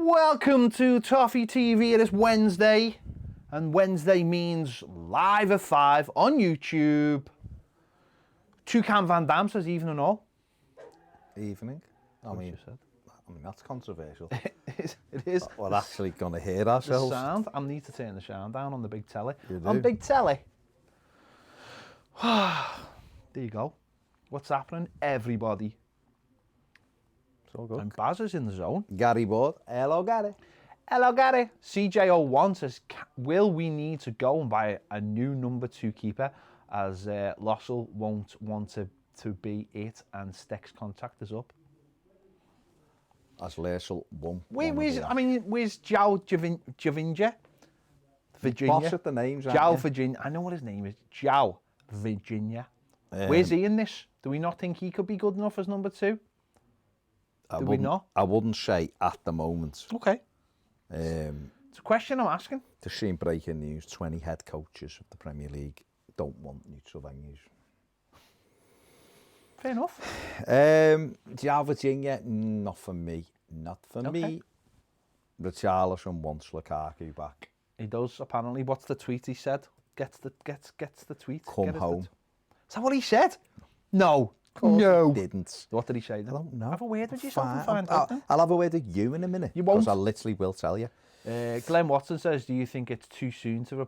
Welcome to Toffee TV. It is Wednesday, and Wednesday means live at 5 on YouTube. Toucan Van Damme says evening all. Evening. I mean, that's controversial. It is. We're actually going to hear ourselves. The sound. I need to turn the sound down on the big telly. You do. On big telly. There you go. What's happening, everybody? So good. And Baz is in the zone. Gary Board. Hello, Gary. Hello, Gary. CJ01 says, will we need to go and buy a new number 2 keeper as Lossell won't want to be it and Steck's contract is up? As Lossell won't. Where's Joe Javinja? Virginia. Boss at the names, Joe Virginia. I know what his name is. Joe Virginia. Where's he in this? Do we not think he could be good enough as number 2? Do we not? I wouldn't say at the moment. Okay. It's a question I'm asking. To see breaking news, 20 head coaches of the Premier League don't want neutral venues. Fair enough. Joe Virginia, not for me. Not for me. Richarlison wants Lukaku back. He does, apparently. What's the tweet he said? Gets the tweet. Come home. Is that what he said? No. No. He didn't. What did he say then? I don't know. Have a word with yourself and find out then. I'll have a word with you in a minute. You won't? Because I literally will tell you. Glenn Watson says, do you think it's too soon to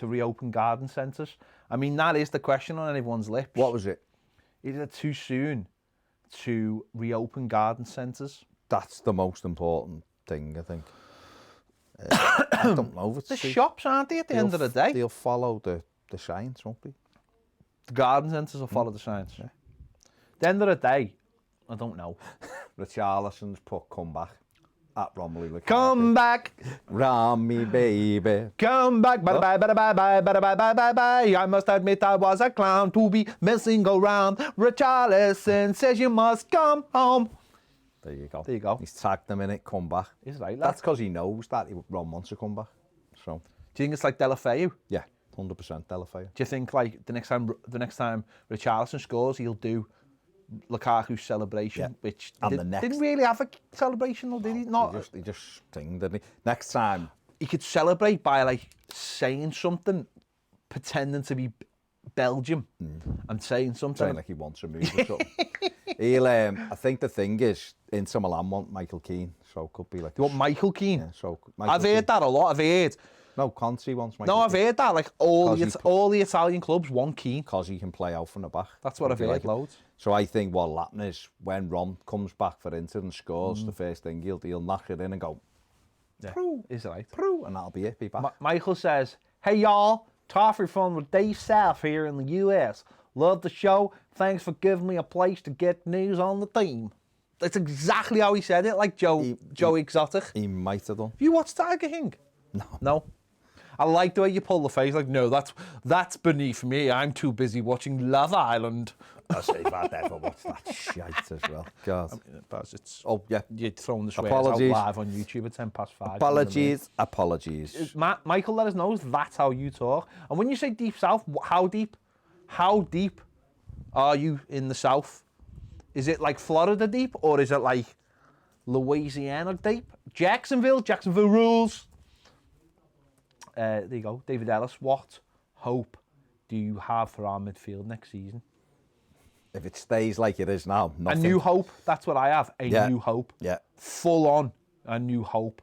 reopen garden centres? I mean, that is the question on everyone's lips. What was it? Is it too soon to reopen garden centres? That's the most important thing, I think. I don't know. The shops, aren't they, at the end of the day? They'll follow the science, won't they? The garden centres will follow the science. Yeah. At the end of the day, I don't know. Richarlison's put come back at Romelu Lukaku. Come back, Rami baby. Come back, bye bye bye bye bye bye bye bye bye bye. I must admit I was a clown to be messing around. Richarlison says you must come home. There you go. There you go. He's tagged them in it. Come back. He's right. That's because he knows that Ron wants to come back. So. Do you think it's like Delafeu? Yeah, 100% Delafeu. Do you think like the next time Richarlison scores, he'll do Lukaku's celebration, which didn't really have a celebration, though, did he? Not. He just sing, didn't he? Next time he could celebrate by like saying something, pretending to be Belgium and saying something like he wants to move or something. He'll. I think the thing is, Inter Milan want Michael Keane, so it could be like. You want Michael Keane? Yeah, so I've heard that a lot. I've heard. No, Conte wants Michael. No, I've heard that. Like all the Italian clubs want Keane because he can play out from the back. That's what I've heard loads. So I think what'll happen is when Ron comes back for Inter and scores, the first thing he'll knock it in and go, Proo, is right, Proo, and that'll be it. Be back. Michael says, "Hey y'all, Toffee from Dave South here in the US. Love the show. Thanks for giving me a place to get news on the team." That's exactly how he said it, like Joe Exotic. He might have done. Have you watched Tiger King? No. I like the way you pull the face. Like, no, that's beneath me. I'm too busy watching Love Island. I say if I'd ever watch that shite as well. God. You're throwing the swears out live on YouTube at 5:10. Apologies. Michael let us know that's how you talk. And when you say deep south, how deep? How deep are you in the south? Is it like Florida deep or is it like Louisiana deep? Jacksonville rules. There you go. David Ellis, what hope do you have for our midfield next season? If it stays like it is now, nothing. A new hope. That's what I have. A new hope. Yeah. Full on a new hope.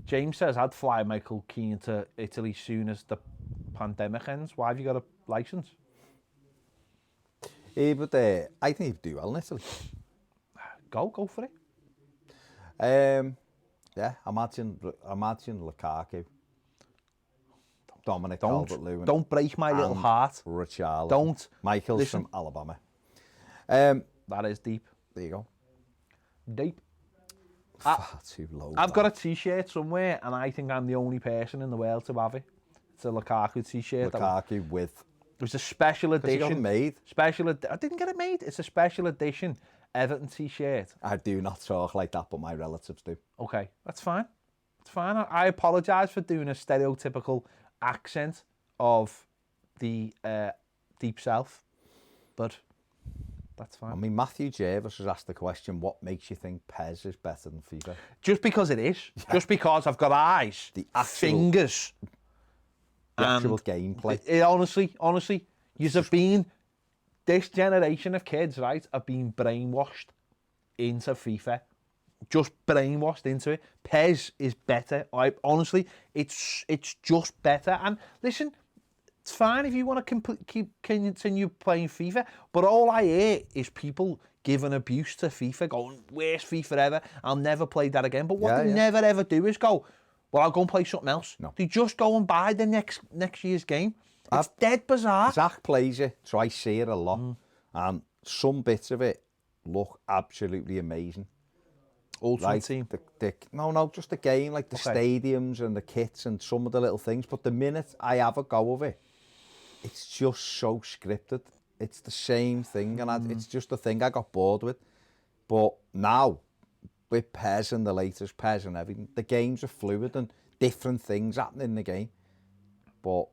James says, I'd fly Michael Keane to Italy soon as the pandemic ends. Why have you got a licence? Yeah, but I think he'd do well in Italy. Go for it. Yeah, imagine Lukaku, Dominic Calvert-Lewin. Don't break my little heart. Richarlison. Don't. Michael's from Alabama. That is deep. There you go. Deep. Far too low. I've got a T-shirt somewhere, and I think I'm the only person in the world to have it. It's a Lukaku T-shirt. Lukaku with. It was a special edition. Got it made. I didn't get it made. It's a special edition Everton T-shirt. I do not talk like that, but my relatives do. Okay, that's fine. It's fine. I apologise for doing a stereotypical accent of the deep south, but That's fine. I mean, Matthew Jervis has asked the question, what makes you think PES is better than FIFA? Just because it is. Just because I've got eyes, fingers, the actual gameplay. Honestly, this generation of kids, right, have been brainwashed into FIFA. Just brainwashed into it. PES is better. Honestly, it's just better. And listen, it's fine if you want to continue playing FIFA, but all I hear is people giving abuse to FIFA, going, worst FIFA ever, I'll never play that again. But what they never ever do is go, well, I'll go and play something else. No. They just go and buy the next year's game. It's dead bizarre. Zach plays it, so I see it a lot. And some bits of it look absolutely amazing. Ultimate Team. Just the game, like the stadiums and the kits and some of the little things. But the minute I have a go of it, it's just so scripted. It's the same thing, and it's just a thing I got bored with. But now, with PES and the latest PES and everything, the games are fluid and different things happen in the game. But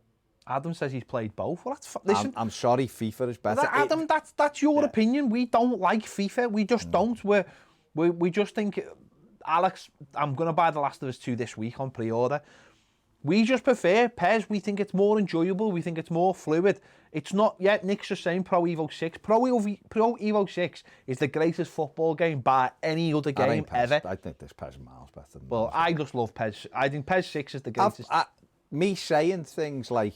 Adam says he's played both. Well, listen, I'm sorry, FIFA is better. Adam, that's your opinion. We don't like FIFA. We just don't. We just think, Alex, I'm going to buy The Last of Us 2 this week on pre-order. We just prefer PES. We think it's more enjoyable. We think it's more fluid. It's not yet. Nick's just saying Pro Evo 6. Pro Evo 6 is the greatest football game by any other game ever. I think this PES is miles better than Well, I just love PES. I think PES 6 is the greatest. Me saying things like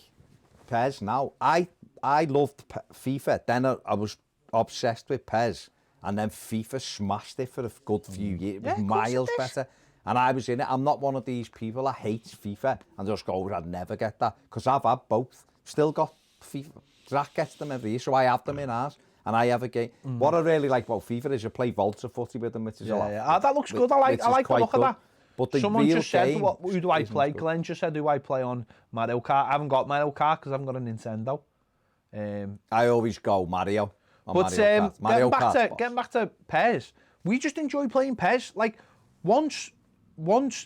PES now, I loved FIFA. Then I was obsessed with PES. And then FIFA smashed it for a good few years. It was miles better. And I was in it. I'm not one of these people that hates FIFA and just goes, I'd never get that. Because I've had both. Still got FIFA. Zach gets them every year, so I have them in ours. And I have a game. What I really like about FIFA is you play Volta footy with them, which is a lot. Yeah. That looks good. I like the look of that. But the Someone real just said, game who do I play? good. Glenn just said, who I play on Mario Kart. I haven't got Mario Kart because I haven't got a Nintendo. I always go Mario. But getting back to PES, we just enjoy playing PES. Like, once,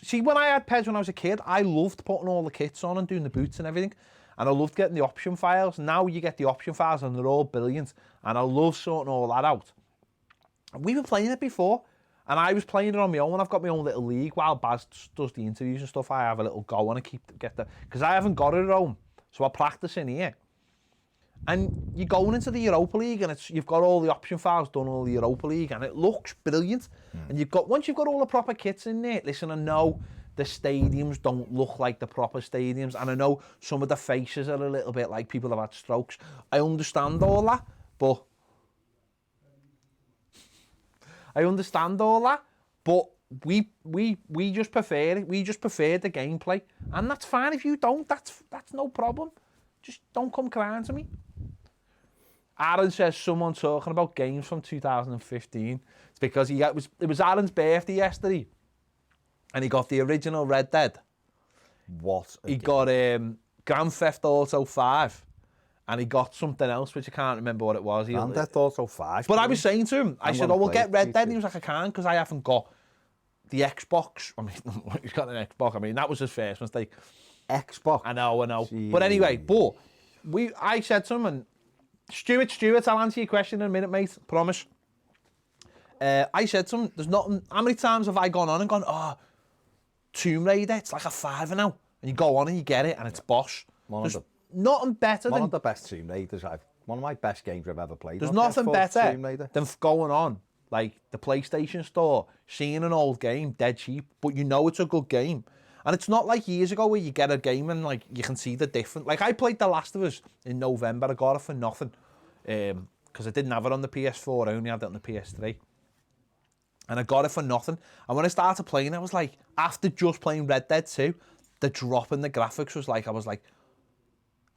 see, when I had PES when I was a kid, I loved putting all the kits on and doing the boots and everything. And I loved getting the option files. Now you get the option files and they're all brilliant. And I love sorting all that out. We were playing it before. And I was playing it on my own. I've got my own little league while Baz does the interviews and stuff. I have a little go and I because I haven't got it at home. So I practice in here. And you're going into the Europa League and you've got all the option files done, all the Europa League, and it looks brilliant. And once you've got all the proper kits in there, listen, I know the stadiums don't look like the proper stadiums, and I know some of the faces are a little bit like people have had strokes. I understand all that, but we just prefer it. We just prefer the gameplay, and that's fine if you don't. That's no problem. Just don't come crying to me. Aaron says someone talking about games from 2015. It's because it was Aaron's birthday yesterday, and he got the original Red Dead. He got Grand Theft Auto 5, and he got something else which I can't remember what it was. Grand Theft Auto 5. But I was saying to him, I said, we'll get Red Dead. And he was like, I can't because I haven't got the Xbox. I mean, he's got an Xbox. I mean, that was his first mistake. Xbox. I know. Jeez. But anyway, I said to him, and Stuart, I'll answer your question in a minute, mate. Promise. I said to him, there's nothing. How many times have I gone on and gone, Tomb Raider, it's like a $5 now. And you go on and you get it, and it's boss. There's nothing better than... One of the best Tomb Raiders. One of my best games I've ever played. There's nothing better than going on, like the PlayStation Store, seeing an old game, dead cheap, but you know it's a good game. And it's not like years ago where you get a game and like you can see the difference. Like I played The Last of Us in November. I got it for nothing because I didn't have it on the PS4. I only had it on the PS3. And I got it for nothing. And when I started playing, I was like, after just playing Red Dead 2, the drop in the graphics was like, I was like,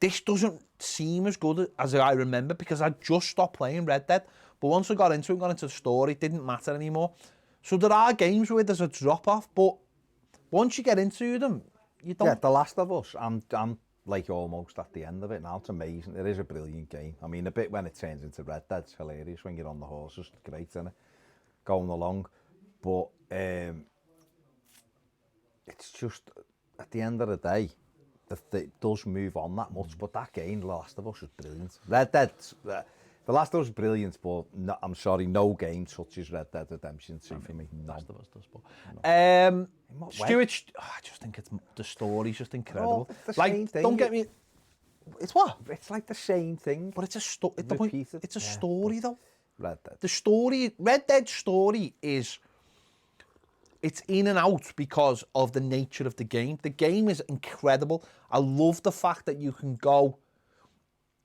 this doesn't seem as good as I remember because I just stopped playing Red Dead. But once I got into the story, it didn't matter anymore. So there are games where there's a drop off, but once you get into them, you don't... Yeah, The Last of Us, I'm like almost at the end of it now. It's amazing. It is a brilliant game. I mean, a bit when it turns into Red Dead, it's hilarious when you're on the horses. It's great, isn't it? Going along. But it's just, at the end of the day, it does move on that much. But that game, The Last of Us, is brilliant. Red Dead, The Last of Us is brilliant, but no, I'm sorry, no game touches Red Dead Redemption 2 for me. No. Last of Us does, but what way? Stuart, I just think the story's just incredible. Oh, it's the same thing. Don't get me. It's what? It's like the same thing. But it's a It's a story though. Red Dead. The story, Red Dead's story is. It's in and out because of the nature of the game. The game is incredible. I love the fact that you can go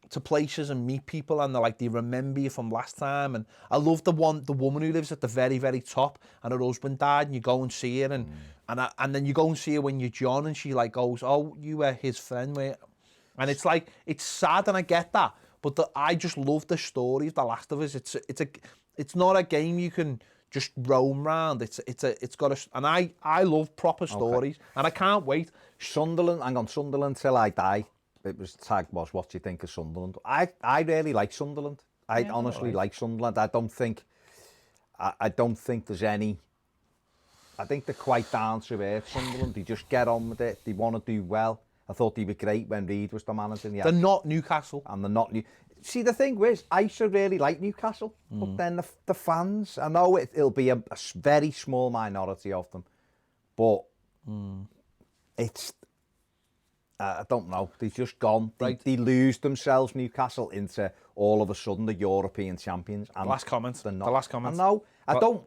to places and meet people and they remember you from last time. And I love the woman who lives at the very, very top and her husband died and you go and see her and then you go and see her when you're John and she goes, oh, you were his friend, mate. And it's it's sad and I get that. But I just love the story of The Last of Us. It's not a game you can just roam round. It's got and I love proper stories and I can't wait. Sunderland till I die. It was tagged was what do you think of Sunderland? I really like Sunderland. I honestly like Sunderland. I don't think there's any. I think they're quite down to earth, Sunderland. They just get on with it. They want to do well. I thought they were great when Reid was the manager. They're not Newcastle. And they're not See, the thing is, I used to really like Newcastle, but then the fans, I know it'll be a very small minority of them, but it's, I don't know, they've just gone. They lose themselves, Newcastle, into all of a sudden the European champions. And last comment. The last comment. I know.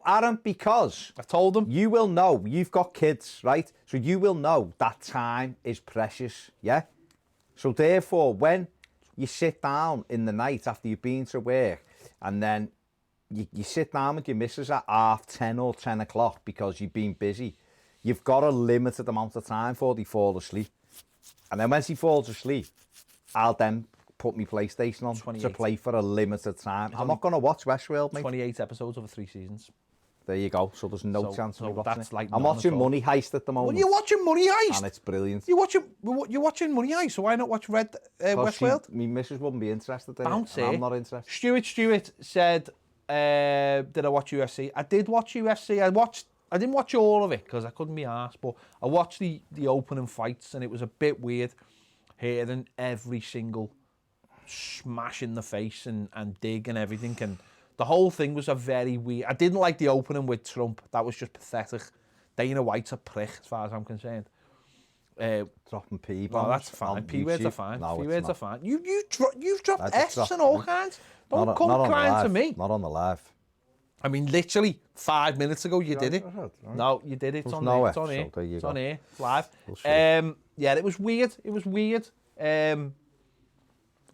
Aaron, because I told them. You will know, you've got kids, right? So you will know that time is precious, yeah? So therefore, when you sit down in the night after you've been to work and then you sit down with your missus at 10:30 or 10 o'clock because you've been busy, you've got a limited amount of time before they fall asleep. And then when she falls asleep, I'll then put my PlayStation on to play for a limited time. I'm not going to watch Westworld, mate. 28 episodes over 3 seasons. There you go. So there's no chance of me watching that's it. I'm watching Money Heist at the moment. Well, you're watching Money Heist? And it's brilliant. You're watching Money Heist, so why not watch Westworld? My missus wouldn't be interested in Bouncy. it, and I'm not interested. Stuart said, did I watch UFC? I did watch UFC. I didn't watch all of it because I couldn't be arsed, but I watched the opening fights and it was a bit weird hearing every single smash in the face and dig and everything, and the whole thing was a very weird. I didn't like the opening with Trump. That was just pathetic. Dana White's a prick as far as I'm concerned. Dropping P bombs. No, that's fine. P words are fine. No, P words are fine. You've dropped S and all kinds. Don't come not crying to me. Not on the live. I mean, literally 5 minutes ago you did it. No, you did it. It's on here. It's on here. It's on here. It's live. Yeah, it was weird. It was weird. And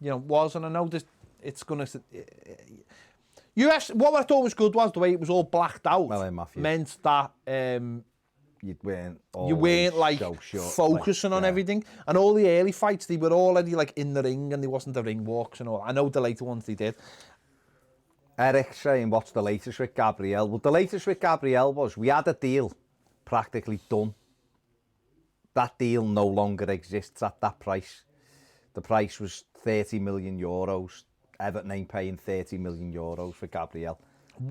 I know this. It's gonna. What I thought was good was the way it was all blacked out. Meant that you weren't focusing on everything. And all the early fights, they were already in the ring, and there wasn't the ring walks and all. I know the later ones they did. Eric saying, what's the latest with Gabrielle? Well, the latest with Gabrielle was we had a deal practically done. That deal no longer exists at that price. The price was 30 million euros. Everton ain't paying 30 million euros for Gabriel.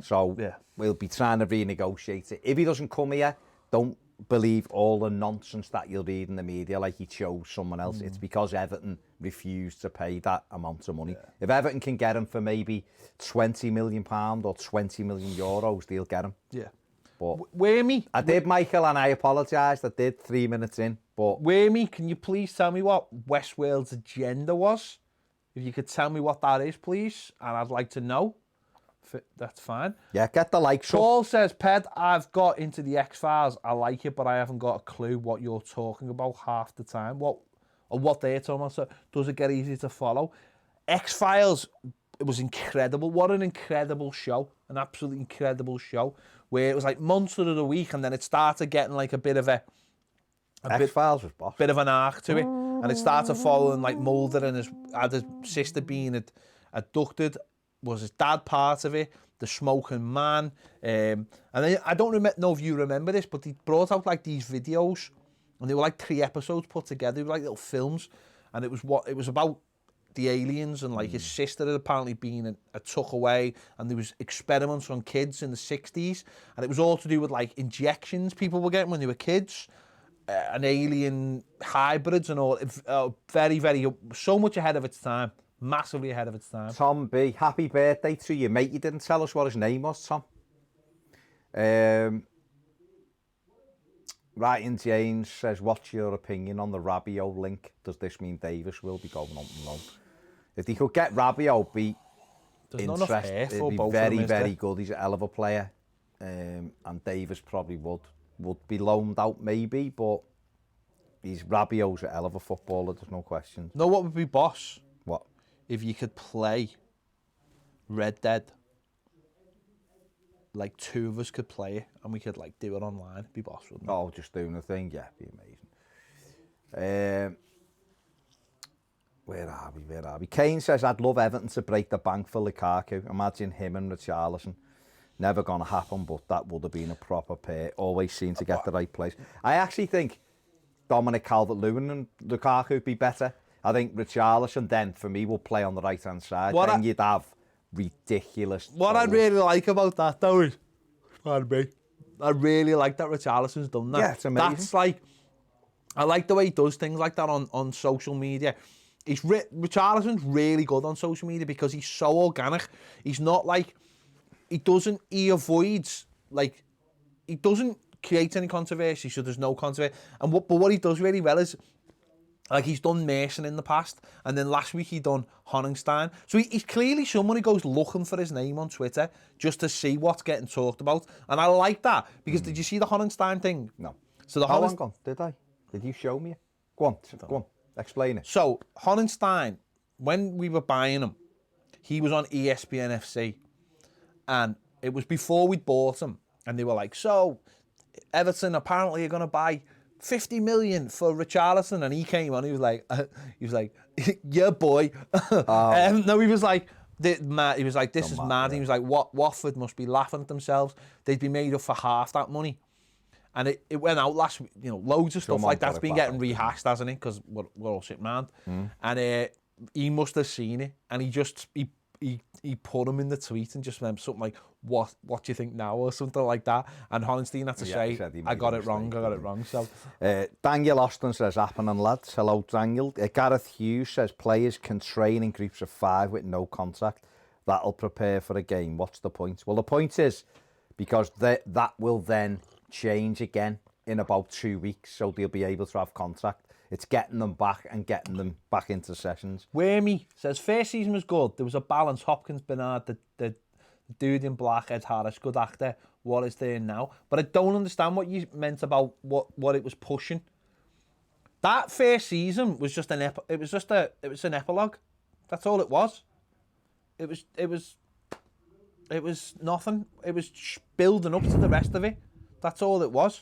So we'll be trying to renegotiate it. If he doesn't come here, don't believe all the nonsense that you'll read in the media like he chose someone else. It's because Everton refused to pay that amount of money. If Everton can get him for maybe £20 million or 20 million euros, they'll get him. Yeah. But I did, Michael, and I apologised. I did 3 minutes in. But can you please tell me what Westworld's agenda was? If you could tell me what that is, please, and I'd like to know. That's fine. Yeah, get the likes up. Paul says, Ped, I've got into the X-Files. I like it, but I haven't got a clue what you're talking about half the time. What they're talking about. So does it get easy to follow? X-Files, it was incredible. What an incredible show. An absolutely incredible show. Where it was like Monster of the Week, and then it started getting a bit of X-Files was boss. Bit of an arc to it. And it started following Mulder and his sister being abducted. Was his dad part of it? The smoking man. And then, I don't know if you remember this, but he brought out these videos, and they were 3 episodes put together. They were little films, and it was about the aliens, and his sister had apparently been took away, and there was experiments on kids in the 60s, and it was all to do with injections people were getting when they were kids. And alien hybrids and all, very, very, so much ahead of its time. Massively ahead of its time. Tom B, happy birthday to you, mate. You didn't tell us what his name was, Tom. Ryan James says, what's your opinion on the Rabiot link? Does this mean Davis will be going on loan? If he could get Rabiot, be interested. It'd be very, very good. He's a hell of a player. And Davis probably would be loaned out maybe, but Rabiot's a hell of a footballer, there's no question. Know what would be boss? What? If you could play Red Dead, like 2 of us could play it and we could like do it online. It'd be boss, wouldn't it? Oh, just doing a thing, yeah, it'd be amazing. Where are we? Kane says, I'd love Everton to break the bank for Lukaku. Imagine him and Richarlison. Never going to happen, but that would have been a proper pair. Always seem to get the right place. I actually think Dominic Calvert-Lewin and Lukaku would be better. I think Richarlison then, for me, will play on the right-hand side. Then you'd have ridiculous... What I really like about that, though, is... Pardon me. I really like that Richarlison's done that. Yeah, it's amazing. That's like... I like the way he does things like that on social media. Richarlison's really good on social media because he's so organic. He's not like... He avoids, like... He doesn't create any controversy, so there's no controversy. But what he does really well is... Like, he's done Mason in the past, and then last week he done Honigstein. So he's clearly someone who goes looking for his name on Twitter just to see what's getting talked about. And I like that, because did you see the Honigstein thing? No. So the Hang on, did I? Did you show me? Go on, explain it. So, Honigstein, when we were buying him, he was on ESPN FC, and it was before we'd bought him, and they were like, so, Everton apparently are going to buy 50 million for Richarlison, and he came on. He was like, yeah, boy. No, he was like, this is mad. He was like, Watford must be laughing at themselves. They'd be made up for half that money. And it went out last week. You know, loads of stuff like that's been getting rehashed, hasn't it? Because we're all shit mad. And he must have seen it, and he put him in the tweet and just went something like, what do you think now, or something like that. And Honigstein had to say, I got it wrong. So Daniel Austin says, happening lads. Hello, Daniel. Gareth Hughes says, players can train in groups of 5 with no contact. That'll prepare for a game. What's the point? Well, the point is, because that will then change again in about 2 weeks, so they'll be able to have contact. It's getting them back and getting them back into sessions. Wormy says, first season was good. There was a balance. Hopkins, Bernard, the dude in black, Ed Harris, good actor. What is there now? But I don't understand what you meant about what it was pushing. That first season was just an epilogue. That's all it was. It was nothing. It was building up to the rest of it. That's all it was.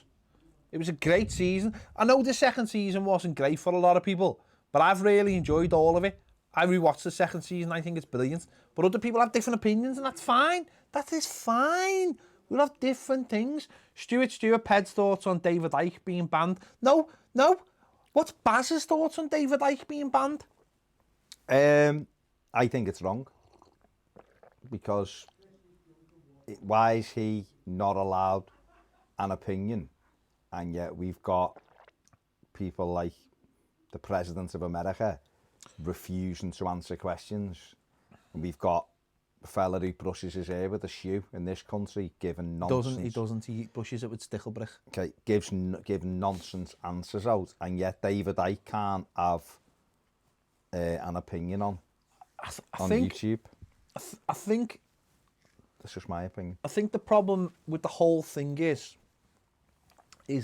It was a great season. I know the second season wasn't great for a lot of people, but I've really enjoyed all of it. I rewatched the second season. I think it's brilliant. But other people have different opinions, and that's fine. That is fine. We'll have different things. Stuart, Ped's thoughts on David Icke being banned. No. What's Baz's thoughts on David Icke being banned? I think it's wrong. Because why is he not allowed an opinion? And yet we've got people like the President of America refusing to answer questions. And we've got a fella who brushes his hair with a shoe in this country giving nonsense. He brushes it with Sticklebrick. Okay, giving nonsense answers out. And yet David Icke can't have an opinion on YouTube. I think... That's just my opinion. I think the problem with the whole thing is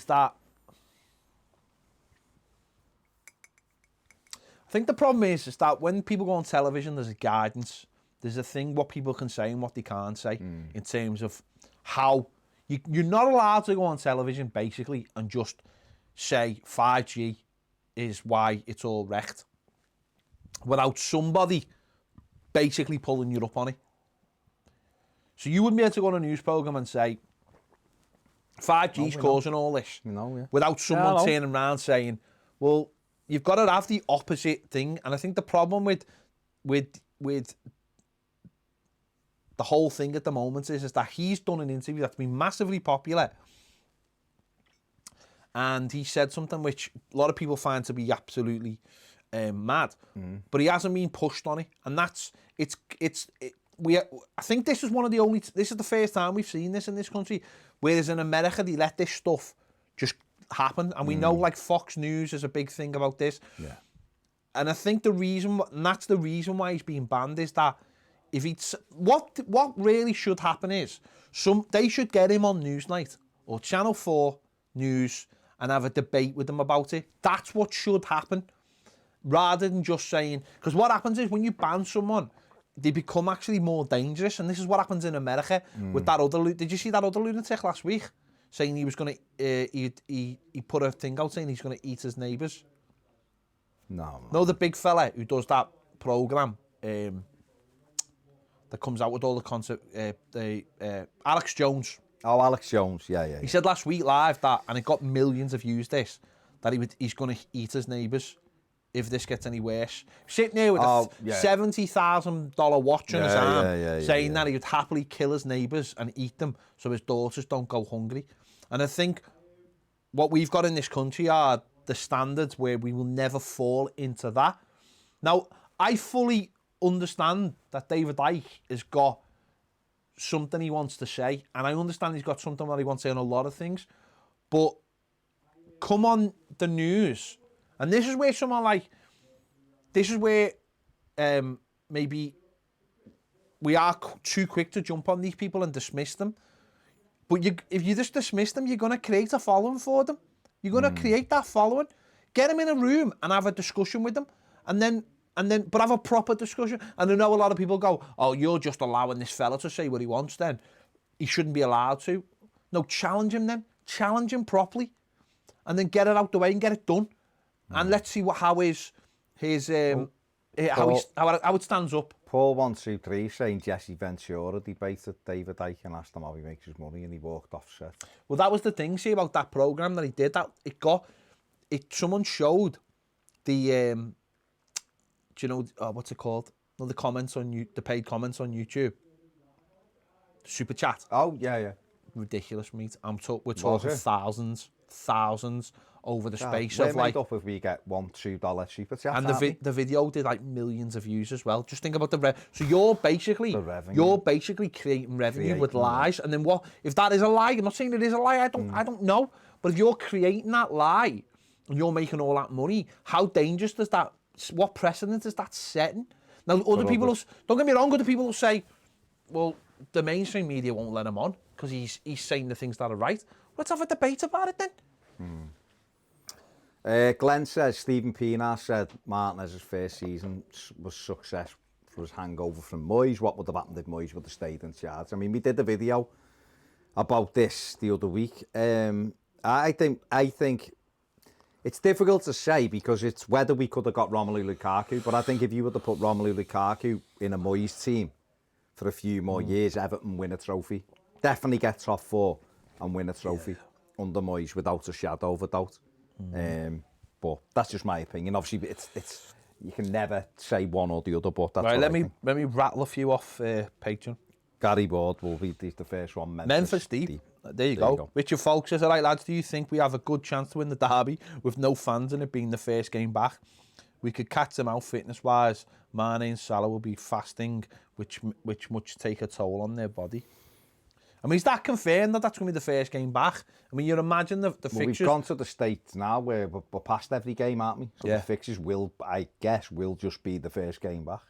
that when people go on television, there's a guidance. There's a thing what people can say and what they can't say in terms of how you're not allowed to go on television basically and just say 5G is why it's all wrecked without somebody basically pulling you up on it. So you wouldn't be able to go on a news programme and say 5G's causing all this without someone turning around saying, well, you've got to have the opposite thing. And I think the problem with the whole thing at the moment is that he's done an interview that's been massively popular. And he said something which a lot of people find to be absolutely mad, but he hasn't been pushed on it, and I think this is this is the first time we've seen this in this country, whereas in America they let this stuff just happen, and we know like Fox News is a big thing about this. Yeah. And I think that's the reason why he's being banned, is that if what really should happen is they should get him on Newsnight or Channel 4 News and have a debate with him about it. That's what should happen, rather than just saying, because what happens is when you ban someone, they become actually more dangerous, and this is what happens in America with that other. Did you see that other lunatic last week saying he was going to? He put a thing out saying he's going to eat his neighbours. No, the big fella who does that program that comes out with all the concept. Alex Jones. Oh, Alex Jones, yeah. He said last week live that, and it got millions of views. This that he's going to eat his neighbours if this gets any worse. Sitting there with a $70,000 watch on his arm, saying that he would happily kill his neighbours and eat them so his daughters don't go hungry. And I think what we've got in this country are the standards where we will never fall into that. Now, I fully understand that David Icke has got something he wants to say, and I understand he's got something that he wants to say on a lot of things, but come on the news, and this is where maybe we are too quick to jump on these people and dismiss them. But if you just dismiss them, you're going to create a following for them. You're going to create that following. Get them in a room and have a discussion with them, but have a proper discussion. And I know a lot of people go, "Oh, you're just allowing this fella to say what he wants. Then he shouldn't be allowed to." No, challenge him then. Challenge him properly, and then get it out the way and get it done. And let's see how it stands up. Paul 123 saying Jesse Ventura debated David Icke and asked him how he makes his money, and he walked off set. Well, that was the thing, see, about that program that he did. That someone showed the do you know what's it called? No, the comments on the paid comments on YouTube. Super chat. Oh yeah. Ridiculous, mate. We're talking thousands over the space of like. Up if we get $1-2 super chat. And the video did like millions of views as well. Just think about so you're basically creating revenue with lies, and then what if that is a lie? I'm not saying it is a lie. I don't know, but if you're creating that lie and you're making all that money, how dangerous does that? What precedent is that setting? Now, other people don't get me wrong. Other people will say, well, the mainstream media won't let him on because he's saying the things that are right. Let's have a debate about it then. Glenn says Stephen Pienaar said Martinez's first season was success for his hangover from Moyes. What would have happened if Moyes would have stayed in charge? I mean, we did a video about this the other week. I think it's difficult to say because it's whether we could have got Romelu Lukaku. But I think if you were to put Romelu Lukaku in a Moyes team for a few more years, Everton win a trophy. Definitely get top four and win a trophy under Moyes without a shadow of a doubt. But that's just my opinion. Obviously, it's you can never say one or the other. But that's right. Let me rattle a few off Patreon. Gary Ward will be the first one. Memphis Deep. There you go. Richard Folk says, all right, lads, do you think we have a good chance to win the derby with no fans and it being the first game back? We could catch them out fitness-wise. Mane and Salah will be fasting, which much take a toll on their body. I mean, is that confirmed that that's going to be the first game back? I mean, you imagine the fixtures... We've gone to the state now where we're past every game, aren't we? So the fixtures will just be the first game back.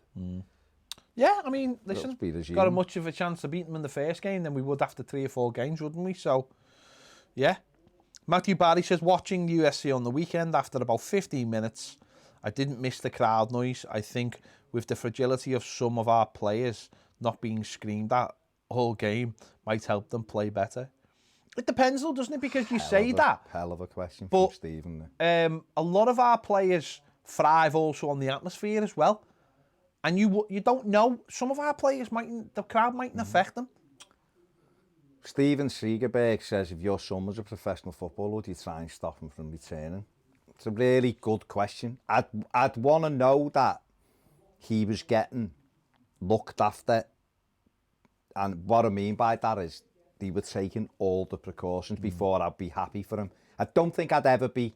Yeah, I mean, listen, got as much of a chance to beat them in the first game than we would after 3 or 4 games, wouldn't we? So, yeah. Matthew Barry says, watching USC on the weekend after about 15 minutes, I didn't miss the crowd noise. I think with the fragility of some of our players not being screamed at all game might help them play better. It depends though, doesn't it? Because you say that. Hell of a question from Stephen. A lot of our players thrive also on the atmosphere as well. And you don't know, some of our players the crowd mightn't affect them. Steven Segerberg says, if your son was a professional footballer, would you try and stop him from returning? It's a really good question. I'd want to know that he was getting looked after. And what I mean by that is they were taking all the precautions before I'd be happy for him. I don't think I'd ever be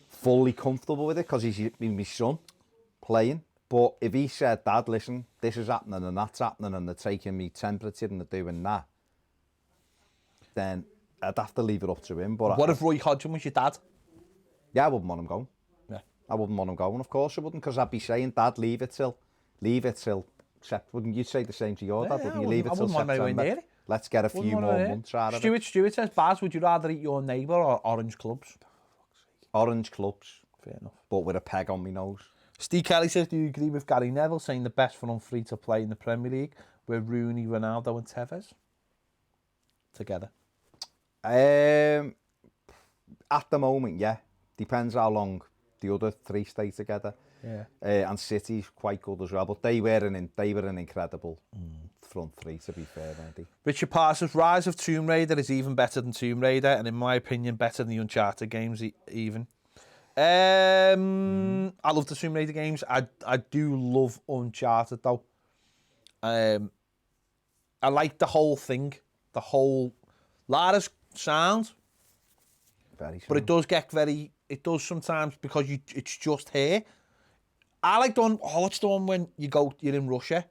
fully comfortable with it because he's my son. playing. But if he said, Dad, listen, this is happening and that's happening and they're taking me temperature and they're doing that, then I'd have to leave it up to him. But What if Roy Hodgson was your dad? Yeah, I wouldn't want him going. Yeah. I wouldn't want him going, of course I wouldn't, because I'd be saying, Dad, leave it till, wouldn't you say the same to your dad? Wouldn't you leave it till September? Let's get a few more months out of it. Stuart says, Baz, would you rather eat your neighbour or orange clubs? Orange clubs. Fair enough. But with a peg on my nose. Steve Kelly says, do you agree with Gary Neville saying the best for free to play in the Premier League were Rooney, Ronaldo and Tevez? Together. At the moment, yeah. Depends how long the other three stay together. Yeah. And City's quite good as well, but they were an incredible front three, to be fair, Andy. Richard Parsons, Rise of Tomb Raider is even better than Tomb Raider, and in my opinion, better than the Uncharted games even. I love the Tomb Raider games. I do love Uncharted though. I like the whole thing, the whole Lara's sound. Very sound. But it does get very. It does sometimes because it's just here. I like the one. Oh, what's the one when you're in Russia?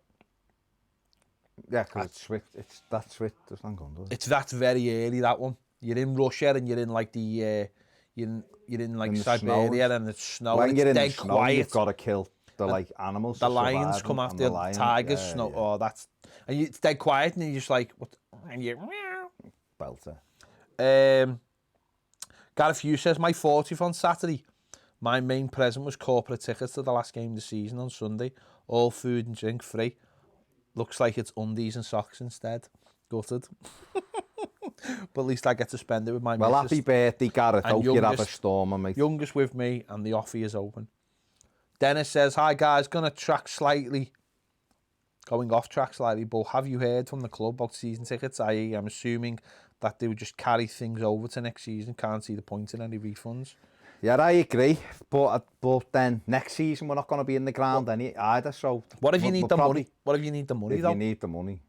Yeah, because it's Swift. That's Swift. Hang on, does it? That's very early. That one. You're in Russia and you're in like the. You're in like Siberia and it's snowing. When you're in dead the snow, quiet. You've got to kill the like animals. The lions come after the tigers. Yeah, snow. yeah. Oh, that's and it's dead quiet and you're just like what? And you. Belter. Gareth Hughes says my 40th on Saturday. My main present was corporate tickets to the last game of the season on Sunday. All food and drink free. Looks like it's undies and socks instead. Gutted. But at least I get to spend it with my Well, missus. happy birthday, Gareth. And Hope you have a stormer, mate. Youngest with me and the offie is open. Dennis says, hi guys, going off track slightly, but have you heard from the club about season tickets? I'm assuming that they would just carry things over to next season. Can't see the point in any refunds. Yeah, I agree. But then next season we're not going to be in the ground either. So what if you need the money? What if you need the money though? If you need the money.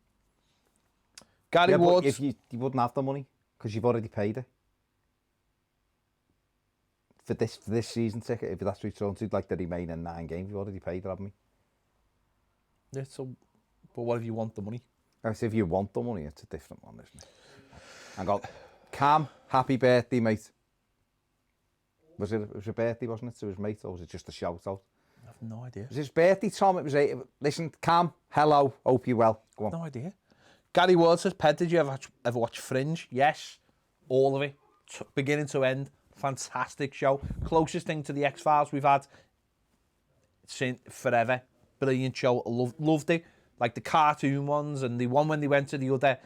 Gary Ward. If you wouldn't have the money because you've already paid it for this season ticket. If that's returned to like the remaining 9 games, you've already paid it, haven't you? Yeah. So, but what if you want the money? If you want the money, it's a different one, isn't it? And go, Cam, happy birthday, mate. Was it your birthday, wasn't it, to his mate, or was it just a shout out? I have no idea. It was his birthday, Tom. It was listen, Cam, hello, hope you're well. Go on. No idea. Gary Ward says, Ped, did you ever watch Fringe? Yes, all of it, beginning to end. Fantastic show. Closest thing to the X-Files we've had since forever. Brilliant show. Loved it. Like the cartoon ones and the one when they went to the other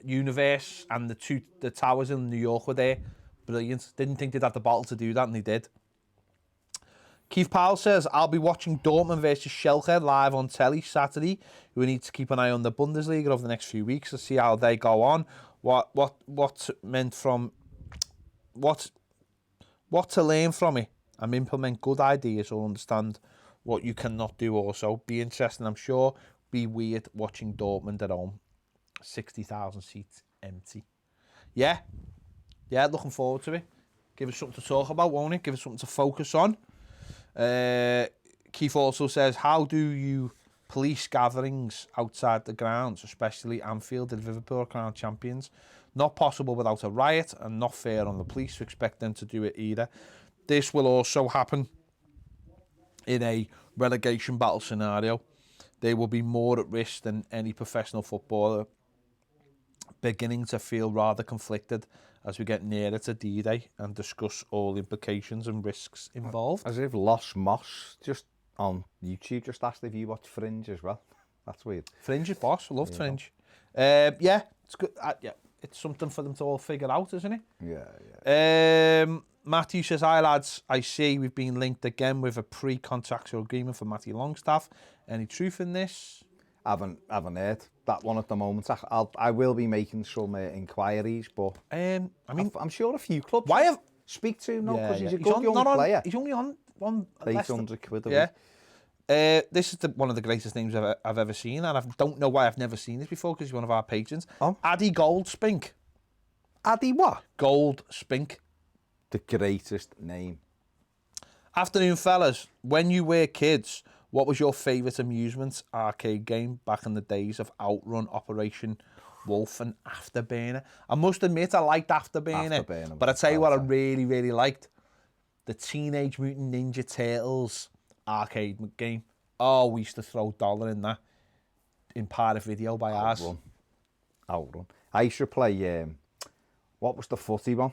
universe and the towers in New York were there. Brilliant. Didn't think they'd have the bottle to do that and they did. Keith Powell says, I'll be watching Dortmund versus Schalke live on telly Saturday. We need to keep an eye on the Bundesliga over the next few weeks to see how they go on. What to learn from it and implement good ideas or understand what you cannot do also. Be interesting, I'm sure. Be weird watching Dortmund at home. 60,000 seats empty. Yeah, looking forward to it. Give us something to talk about, won't it? Give us something to focus on. Keith also says, how do you police gatherings outside the grounds, especially Anfield and Liverpool crown champions? Not possible without a riot and not fair on the police to expect them to do it either. This will also happen in a relegation battle scenario. They will be more at risk than any professional footballer, beginning to feel rather conflicted as we get nearer to D-Day and discuss all implications and risks involved. As if Los Moss just on YouTube just asked if you watch Fringe as well. That's weird. Fringe is boss. I loved Fringe. Yeah, it's good. Yeah, it's something for them to all figure out, isn't it? Yeah. Matthew says, hi lads, I see we've been linked again with a pre-contractual agreement for Matthew Longstaff. Any truth in this? Haven't heard that one at the moment. I will be making some inquiries, but I mean, I'm sure a few clubs speak to him because he's a good young player. He's only on one 800 quid a week. Yeah. This is one of the greatest names I've ever seen, and I don't know why I've never seen this before because he's one of our patrons. Oh. Addy Goldspink. Addy what? Goldspink. The greatest name. Afternoon, fellas. When you were kids, what was your favourite amusement arcade game back in the days of Outrun, Operation Wolf, and Afterburner? I must admit, I liked Afterburner. Afterburner But I was tell you what, I belter. really, really liked the Teenage Mutant Ninja Turtles arcade game. Oh, we used to throw $1 in that in part of video by ours. Outrun. I used to play, what was the footy one?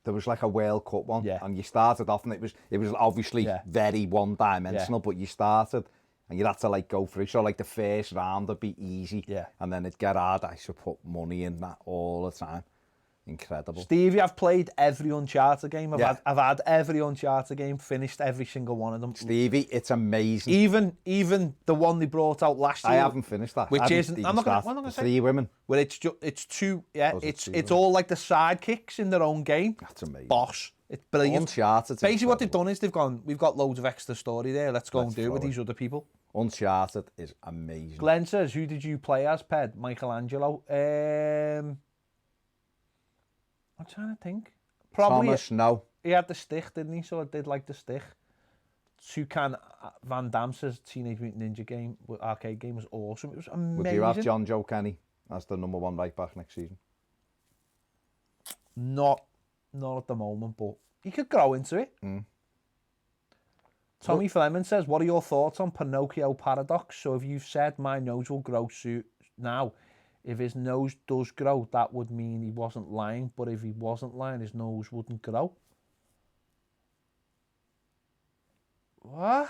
There was like a World Cup one, Yeah. and you started off, and it was obviously Yeah. very one-dimensional, Yeah. but you started, and you'd have to like go through. So like the first round would be easy, Yeah. and then it'd get hard. I used to put money in that all the time. Incredible. Stevie, I've played every Uncharted game. Yeah. I've had every Uncharted game, finished every single one of them. Stevie, it's amazing. Even the one they brought out last year. I haven't finished that. Which I haven't isn't. even I'm not started. gonna The say. 3 women. Where it's two. Yeah, Was it it's two it's women? all like the sidekicks in their own game. That's amazing. Boss. It's brilliant. Uncharted. Basically, what they've done is they've gone. We've got loads of extra story there. Let's go and do it with throw these other people. Uncharted is amazing. Glenn says, "Who did you play as, Ped? Michelangelo." I'm trying to think. Probably Thomas, no. he had the stick, didn't he? So I did like the stick. Toucan Van Damme says Teenage Mutant Ninja game, arcade game was awesome. It was amazing. Would you have John Joe Kenny as the #1 right back next season? Not at the moment, but he could grow into it. Tommy Fleming says, what are your thoughts on Pinocchio paradox? So if you've said my nose will grow now, if his nose does grow, that would mean he wasn't lying. But if he wasn't lying, his nose wouldn't grow. What?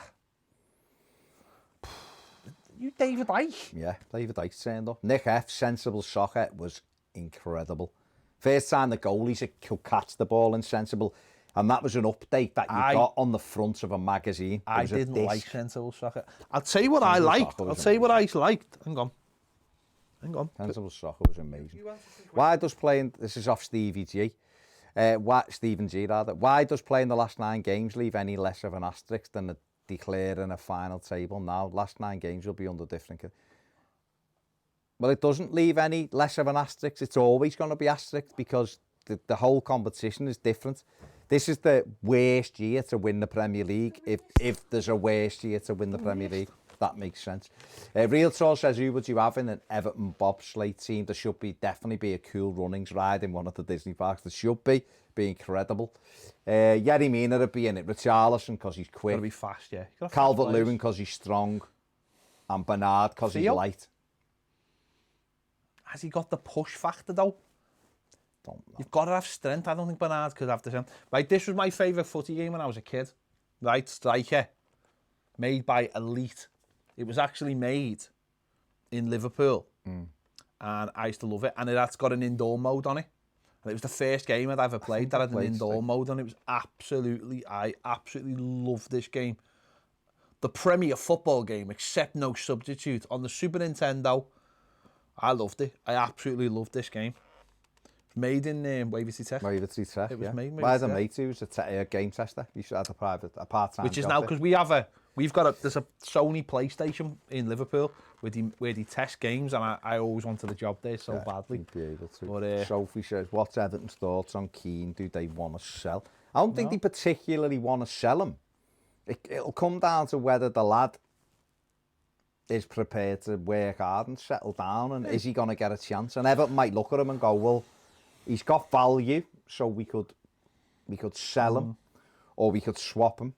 You David Icke? Yeah, David Icke turned up. Nick F, sensible soccer was incredible. First time the goalies could catch the ball in sensible, and that was an update that you got on the front of a magazine. I was a didn't disc. like sensible soccer. I'll tell you what I Sensible liked. soccer I'll was tell you what I liked. Hang on. Sensible soccer was amazing. Why does playing, this is off Stevie G, Stephen G rather, why does playing the last 9 games leave any less of an asterisk than declaring a final table now? Last 9 games will be under different... Well, it doesn't leave any less of an asterisk. It's always going to be asterisk because the whole competition is different. This is the worst year to win the Premier League. If there's a worst year to win the Premier League, that makes sense. Real Talk says, who would you have in an Everton bobsleigh team? There should definitely be a Cool Runnings ride in one of the Disney parks. There should be incredible. Yerry Mina would be in it. Richarlison because he's quick. Gotta be fast, yeah. Calvert-Lewin because he's strong. And Bernard because he's light. Has he got the push factor though? Don't know. You've got to have strength. I don't think Bernard could have the strength. Right, this was my favourite footy game when I was a kid. Right, Striker. Made by Elite. It was actually made in Liverpool. And I used to love it. And it's got an indoor mode on it. And it was the first game I'd ever played that had an indoor mode on it. It was I absolutely loved this game. The Premier Football game, except no substitute. On the Super Nintendo, I loved it. I absolutely loved this game. Made in Wavertree Tech. Wavertree Tech, It was made in I had a Wavertree mate who was a game tester. He had a part-time Which is job now, there. because there's a Sony PlayStation in Liverpool where they test games, and I always wanted a job there so badly. You'd be able to. But, Sophie says, what's Everton's thoughts on Keane? Do they want to sell? I don't think they particularly want to sell him. It'll come down to whether the lad is prepared to work hard and settle down, and is he going to get a chance? And Everton might look at him and go, well, he's got value, so we could sell him, or we could swap him.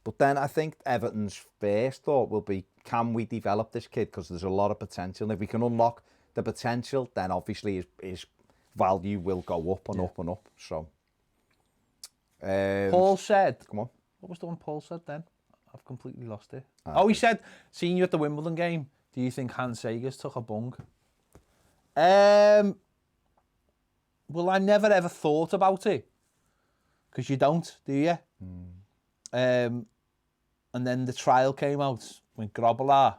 But then I think Everton's first thought will be, can we develop this kid? Because there's a lot of potential. And if we can unlock the potential, then obviously his value will go up and up and up. So, Paul said, come on. what was the one Paul said then? I've completely lost it. He said, seeing you at the Wimbledon game, do you think Hans Sagers took a bung? Well, I never ever thought about it. Because you don't, do you? And then the trial came out with Grobbelaar,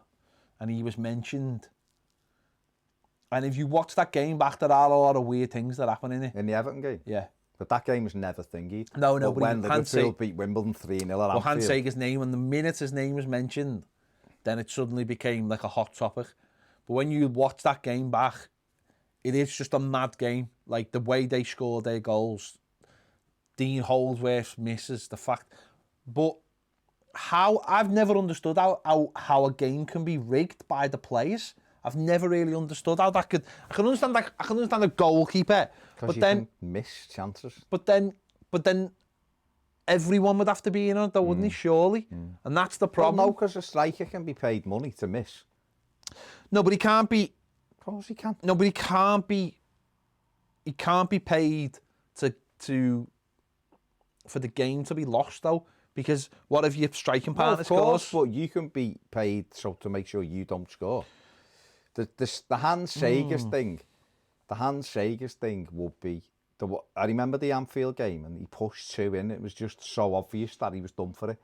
and he was mentioned. And if you watch that game back, there are a lot of weird things that happen in it. In the Everton game? Yeah. But that game was never thingy. No, but when Hans Liverpool beat Wimbledon 3-0 at Well, Hans Anfield. Sagers' name, and the minute his name was mentioned, then it suddenly became like a hot topic. But when you watch that game back, it is just a mad game. Like the way they score their goals, Dean Holdsworth misses the fact, but how I've never understood how a game can be rigged by the players. I've never really understood how that could. I can understand a goalkeeper, but then can miss chances. But then everyone would have to be in on it, though, wouldn't he? Surely, and that's the problem. Well, no, because a striker can be paid money to miss. No, but he can't be. Of course he can. No, but he can't be. He can't be paid for the game to be lost, though, because what if your striking partner scores? But you can be paid to make sure you don't score. The Hans Sagers thing, would be I remember the Anfield game and he pushed 2 in. It was just so obvious that he was done for it,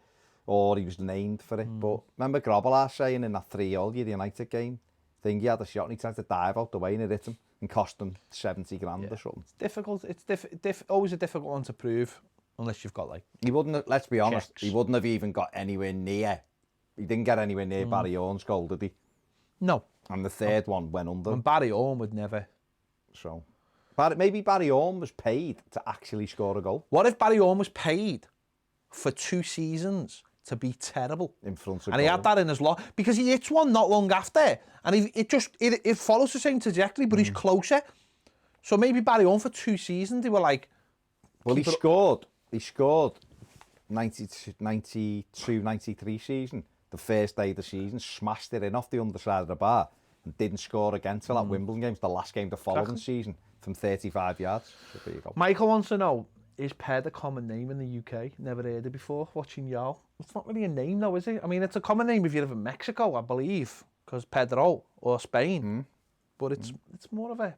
or he was named for it. But remember Grobbelaar saying in that 3-3 United game, he had a shot and he tried to dive out the way and it hit him and cost him 70 grand or something. It's difficult. It's always a difficult one to prove unless you've got like. He wouldn't have, let's be honest, checks. he wouldn't have even got anywhere near. He didn't get anywhere near Barry Orn's goal, did he? No. And the third one went under. And Barry Orn would never. So, maybe Barry Orn was paid to actually score a goal. What if Barry Orn was paid for 2 seasons to be terrible in front of and he had that in his lot because he hits one not long after and it follows the same trajectory but he's closer, so maybe Barry Orn for 2 seasons they were like, well, he scored 92-93 season, the first day of the season, smashed it in off the underside of the bar and didn't score again till that Wimbledon game, the last game the following season, from 35 yards. So there you go. Michael wants to know, is Ped a common name in the UK? Never heard it before, watching y'all. It's not really a name though, is it? I mean, it's a common name if you live in Mexico, I believe, because Pedro, or Spain. But it's more of a...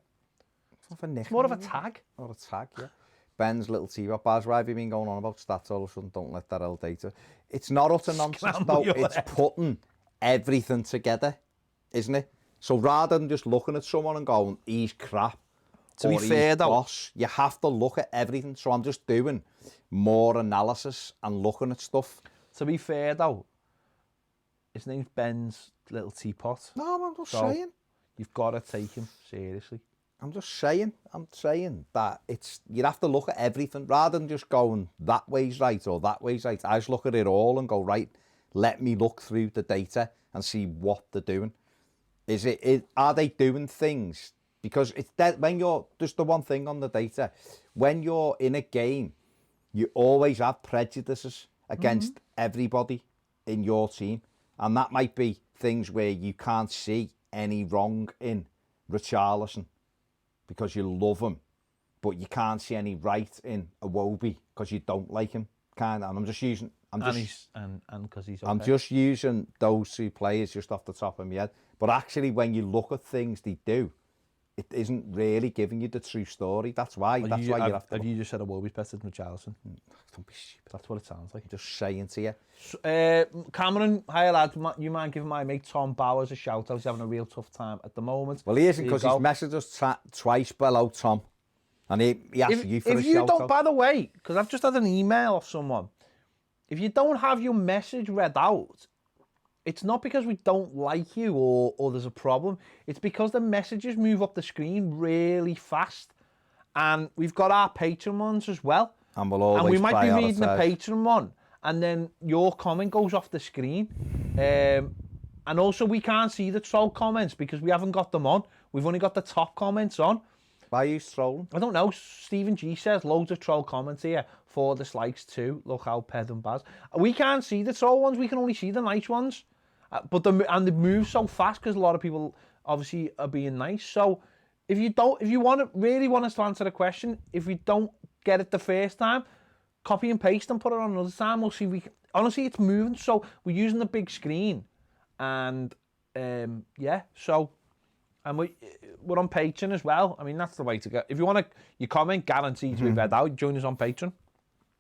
It's more of a tag. Or a tag, yeah. Ben's little T-Rock bars, why have you been going on about stats all of a sudden? Don't let that old data. It's not utter nonsense though, it's putting everything together, isn't it? So rather than just looking at someone and going, he's crap, to be fair though, boss, you have to look at everything. So I'm just doing more analysis and looking at stuff. To be fair though, his name's Ben's little teapot. No, I'm just saying. You've got to take him seriously. I'm saying that you have to look at everything rather than just going that way's right or that way's right. I just look at it all and go, right, let me look through the data and see what they're doing. Are they doing things? Because it's that when you're just the one thing on the data, when you're in a game, you always have prejudices against everybody in your team, and that might be things where you can't see any wrong in Richarlison because you love him, but you can't see any right in Iwobi because you don't like him. And I'm just using. Because he's. Okay. I'm just using those 2 players just off the top of my head. But actually, when you look at things they do, it isn't really giving you the true story. That's why. You have to. Have you just said Iwobi's better than Richarlison? Don't be stupid. That's what it sounds like. Just saying to you. Cameron, hi lads. You mind giving my mate Tom Bowers a shout out? He's having a real tough time at the moment. Well, he isn't because he's messaged us twice below Tom, and he asked you for a shout out. By the way, because I've just had an email of someone. If you don't have your message read out, it's not because we don't like you or there's a problem. It's because the messages move up the screen really fast. And we've got our Patreon ones as well. And we might be reading the Patreon one. And then your comment goes off the screen. And also we can't see the troll comments because we haven't got them on. We've only got the top comments on. Why are you trolling? I don't know. Stephen G says loads of troll comments here. 4 dislikes too. Look how Ped and Baz. We can't see the troll ones. We can only see the nice ones. But they move so fast because a lot of people obviously are being nice. So if you really want us to answer the question, if we don't get it the first time, copy and paste and put it on another time. We'll see. Honestly, it's moving. So we're using the big screen, and yeah. So and we're on Patreon as well. I mean, that's the way to go. If you want your comment guaranteed to be read out, join us on Patreon.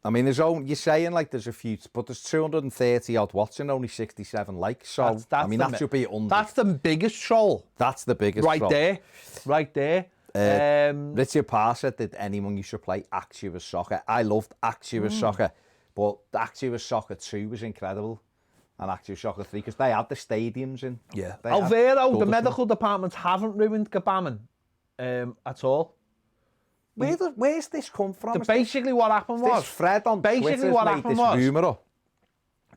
I mean, you're saying like there's a few, but there's 230 odd watching, only 67 likes. So I mean, that should be under. That's the biggest troll. That's the biggest right troll. Right there. Richard Parr said, did anyone used to play Actua Soccer? I loved Actua Soccer, but Actua Soccer 2 was incredible, and Actua Soccer 3 because they had the stadiums in. Yeah. Alvaro, the medical departments haven't ruined Gbamin at all. Where's this come from? Basically what happened was... This Fred on Twitter made this rumour up.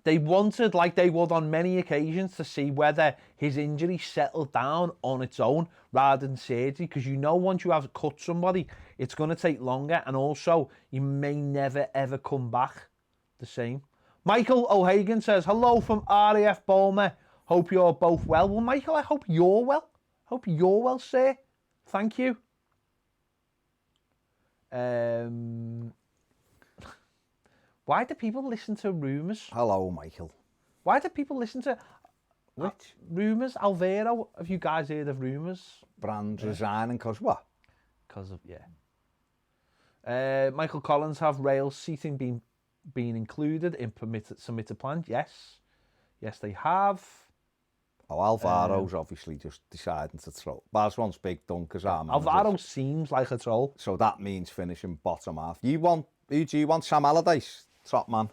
They wanted, like they would on many occasions, to see whether his injury settled down on its own rather than surgery, because you know once you have cut somebody, it's going to take longer, and also you may never ever come back the same. Michael O'Hagan says, hello from RAF Bulmer. Hope you're both well. Well, Michael, I hope you're well. Hope you're well, sir. Thank you. Why do people listen to rumours? Hello, Michael. Why do people listen to rumours? Alvaro, have you guys heard of rumours? Brands resigning because what? Because of, Michael Collins, have rail seating been included in submitted plan? Yes. Yes, they have. Oh, Alvaro's obviously just deciding to throw. Baz wants big dunkers. Alvaro seems like a troll. So that means finishing bottom half. Who do you want? Sam Allardyce? Top man.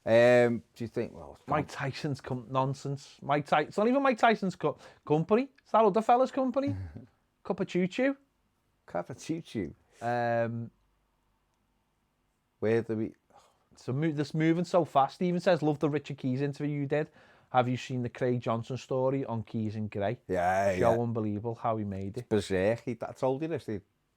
Do you think? Well, Mike Tyson's nonsense. It's not even Mike Tyson's company. It's that other fella's company. Cup of choo-choo. Cup of choo-choo. Where do we? So this moving so fast. Stephen says, "Love the Richard Keys interview you did. Have you seen the Craig Johnson story on Keys and Gray? Yeah. Unbelievable how he made it. It's berserk. I told you this.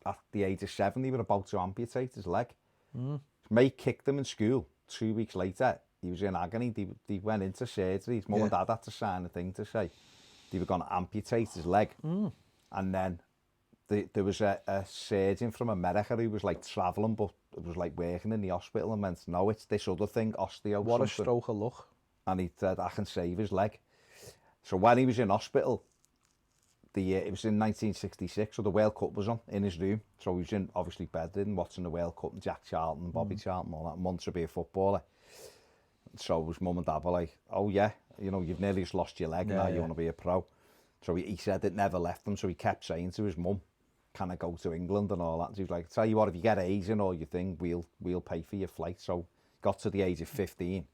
At the age of 7, they were about to amputate his leg. His mate kicked him in school. 2 weeks later, he was in agony. They went into surgery. His mum and dad had to sign a thing to say they were going to amputate his leg. And then there was a surgeon from America who was like travelling, but it was like working in the hospital, and went, no, it's this other thing, osteo. What a stroke of luck. And he said, I can save his leg. So when he was in hospital, it was in 1966, so the World Cup was on in his room. So he was in, obviously bedridden, watching the World Cup, and Jack Charlton, Bobby Charlton, all that, wants to be a footballer. So his mum and dad were like, oh yeah, you know, you've nearly just lost your leg, now you want to be a pro. So he said it never left him, so he kept saying to his mum, can I go to England and all that? And he was like, tell you what, if you get A's in or your thing, we'll pay for your flight. So got to the age of 15.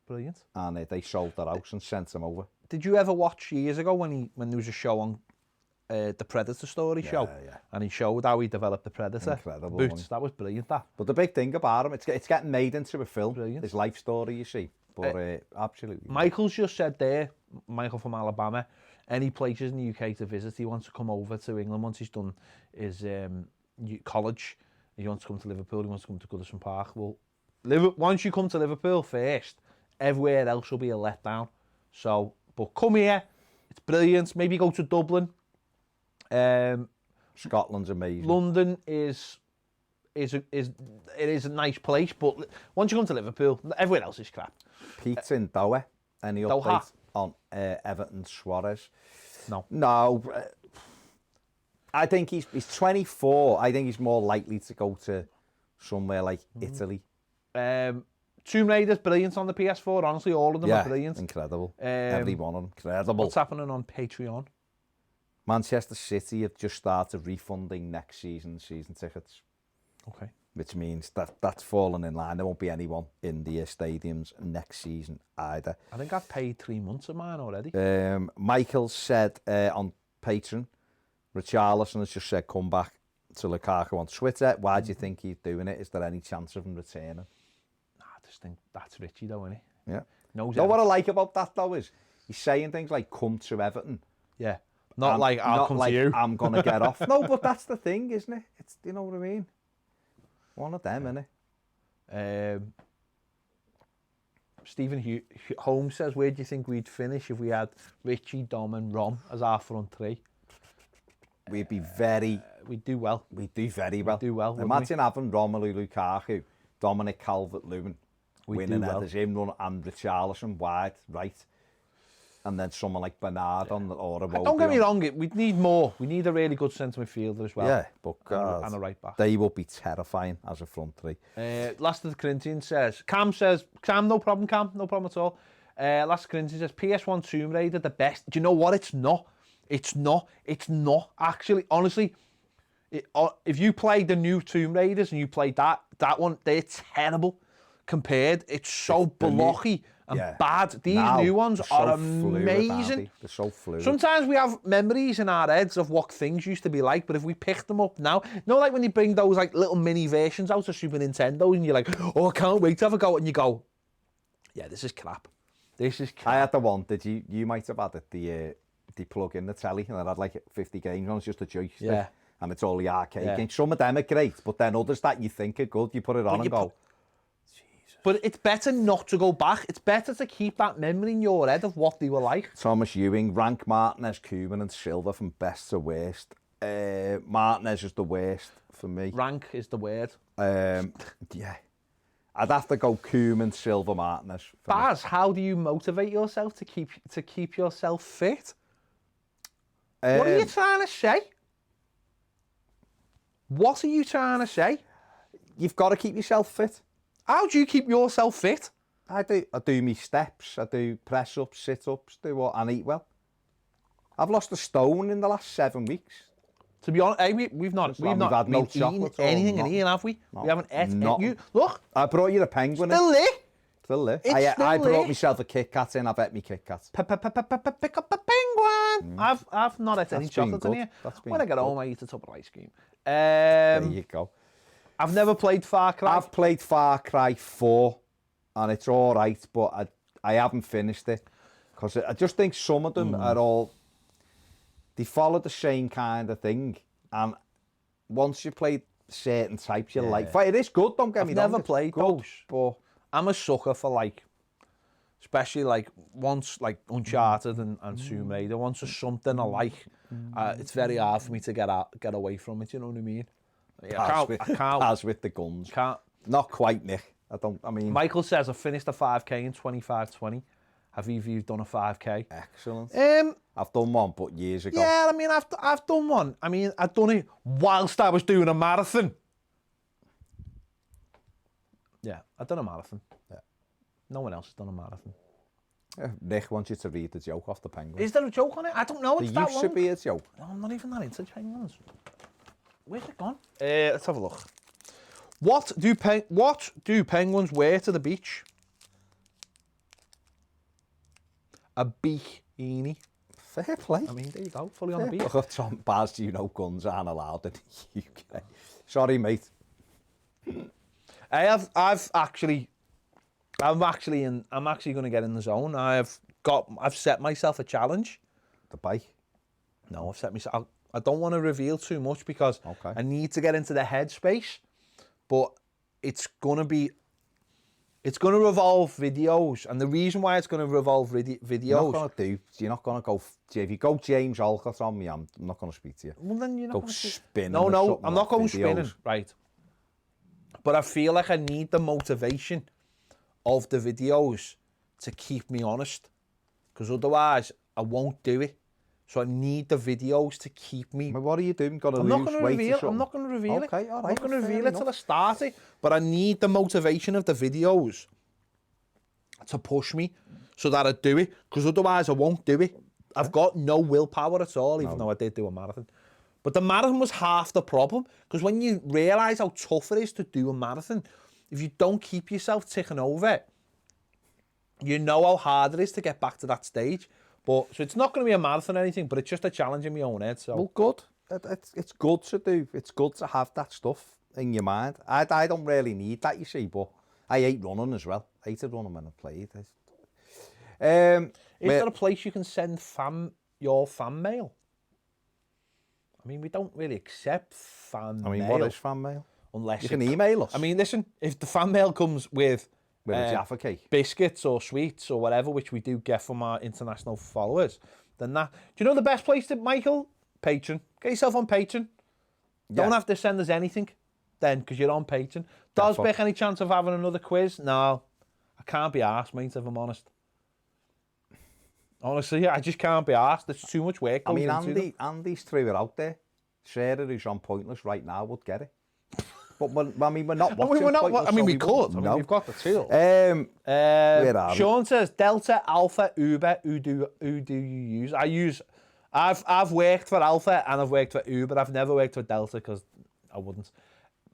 Brilliant. And they sold their house and sent him over. Did you ever watch years ago when there was a show on the Predator story show? Yeah. And he showed how he developed the Predator. Incredible. Boots. That was brilliant, that. But the big thing about him, it's getting made into a film. Brilliant. His life story, you see. But absolutely. Michael's just said there, Michael from Alabama, any places in the UK to visit, he wants to come over to England once he's done his college. He wants to come to Liverpool, he wants to come to Goodison Park. Well, once you come to Liverpool first, everywhere else will be a letdown. So, but come here, it's brilliant. Maybe go to Dublin. Scotland's amazing. London is a nice place, but once you come to Liverpool, everywhere else is crap. Pete's in Doha. Any updates on Everton Suarez? No. I think he's 24. I think he's more likely to go to somewhere like Italy. Tomb Raider's brilliant on the PS4. Honestly, all of them are brilliant. Incredible. Every one of them, incredible. What's happening on Patreon? Manchester City have just started refunding next season's season tickets. Okay. Which means that's fallen in line. There won't be anyone in the stadiums next season either. I think I've paid 3 months of mine already. Michael said on Patreon, Richarlison has just said come back to Lukaku on Twitter. Why do you think he's doing it? Is there any chance of him returning? I just think that's Richie though, isn't he? Yeah. What I like about that though is he's saying things like come to Everton. Yeah. I'll come to you. I'm going to get off. No, but that's the thing, isn't it? It's, you know what I mean? One of them, isn't it? Stephen Holmes says, where do you think we'd finish if we had Richie, Dom and Rom as our front three? We'd be very... we'd do well. We'd do very well. We'd do well. Imagine having Romelu Lukaku, Dominic Calvert-Lewin, winning headers in, and Richarlison wide, right? And then someone like Bernard on the or don't get me wrong, we'd need more. We need a really good centre midfielder as well. Yeah, but and a right back. They will be terrifying as a front three. Last of the Corinthians says, Cam, no problem at all. Last of the Corinthians says, PS1 Tomb Raider, the best. Do you know what? It's not. Actually, honestly, if you play the new Tomb Raiders and you play that one, they're terrible. compared. It's so blocky and bad. These new ones are amazing. They're so fluid. Sometimes we have memories in our heads of what things used to be like, but if we pick them up now, you know, like when you bring those like little mini versions out of Super Nintendo and you're like, oh, I can't wait to have a go, and you go, yeah, this is crap. This is crap. I had the one that you might have had it, the plug in the telly, and it had like 50 games on, it's just a joystick. Yeah. And it's all the arcade games. Some of them are great, but then others that you think are good, you put it on and go, Jesus. But it's better not to go back. It's better to keep that memory in your head of what they were like. Thomas Ewing, rank Martinez, Koeman and Silva from best to worst. Martinez is the worst for me. Rank is the word. Yeah. I'd have to go Koeman, Silva, Martinez. Baz, how do you motivate yourself to keep yourself fit? What are you trying to say? What are you trying to say? You've got to keep yourself fit. How do you keep yourself fit? I do me steps, I do press-ups, sit-ups, do what, and eat well. I've lost a stone in the last 7 weeks. To be honest, hey, we've not had no eaten anything in here, have we? No, we haven't ate you. Look. I brought you the penguin. Still there. Still there. It's still I brought there. myself a Kit Kat in. I've ate me Kit Kat. Pick up a penguin. I've not ate any chocolate in here. When I get home, I eat a tub of ice cream. There you go. I've never played Far Cry. I've played Far Cry 4, and it's all right, but I haven't finished it because I just think some of them are all. They follow the same kind of thing, and once you play certain types, you like. It is good. Don't get me wrong. I've never played those, but I'm a sucker for like, especially like once like Uncharted and Tomb Raider. Once there's something I like, it's very hard for me to get away from it. You know what I mean? Yeah, I can't. As with the guns. Can't. Not quite, Nick. I mean. Michael says I finished a 5k in 25:20. Have either of you done a 5k? Excellent. I've done one, but years ago. Yeah, I mean, I've done one. I mean, I've done it whilst I was doing a marathon. Yeah, I've done a marathon. Yeah. No one else has done a marathon. Nick wants you to read the joke off the penguin. Is there a joke on it? I don't know. It's there that used to be a joke. No, I'm not even that into penguins. Where's it gone? Let's have a look. What do penguins wear to the beach? A bikini. Fair play. I mean, there you go, fully on the beach. Look, Tom Baz, you know guns aren't allowed in the UK. Sorry, mate. I'm actually going to get in the zone. I've set myself a challenge. The bike? No, I've set myself. I don't want to reveal too much because I need to get into the headspace. But it's going to revolve videos, and the reason why it's going to revolve videos. You're not going to go. If you go James Alcott on me, I'm not going to speak to you. Well, then you're not go going to spinning. No, I'm not going videos. spinning. Right. But I feel like I need the motivation of the videos to keep me honest, because otherwise I won't do it. So I need the videos to keep me. But what are you doing? I'm not going to reveal it. I'm not going to reveal it. Okay, all right. I'm not going to reveal it till I start it. But I need the motivation of the videos to push me so that I do it. Because otherwise I won't do it. I've got no willpower at all, even though I did do a marathon. But the marathon was half the problem. Because when you realise how tough it is to do a marathon, if you don't keep yourself ticking over, you know how hard it is to get back to that stage. But so it's not going to be a marathon or anything, but it's just a challenge in my own head. So well, good. It's good to do. It's good to have that stuff in your mind. I don't really need that, you see, but I hate running as well. I hated running when I played. Is there a place you can send your fan mail? I mean, we don't really accept fan mail. I mean, what is fan mail? Unless you can email us. I mean, listen, if the fan mail comes with a Jaffa cake, biscuits or sweets or whatever, which we do get from our international followers, then that. Do you know the best place to, Michael? Patreon. Get yourself on Patreon. Don't have to send us anything then, because you're on Patreon. Does Beck any chance of having another quiz? No. I can't be arsed, mate, if I'm honest. Honestly, I just can't be arsed. There's too much work going into them. Andy's threw it out there. Sarah, who's on Pointless right now, would get it. But I mean, we're not watching Pointless. I mean, we could. I mean, we've got the tool. Where are Sean says, Delta, Alpha, Uber, who do you use? I've worked for Alpha and I've worked for Uber. I've never worked for Delta because I wouldn't.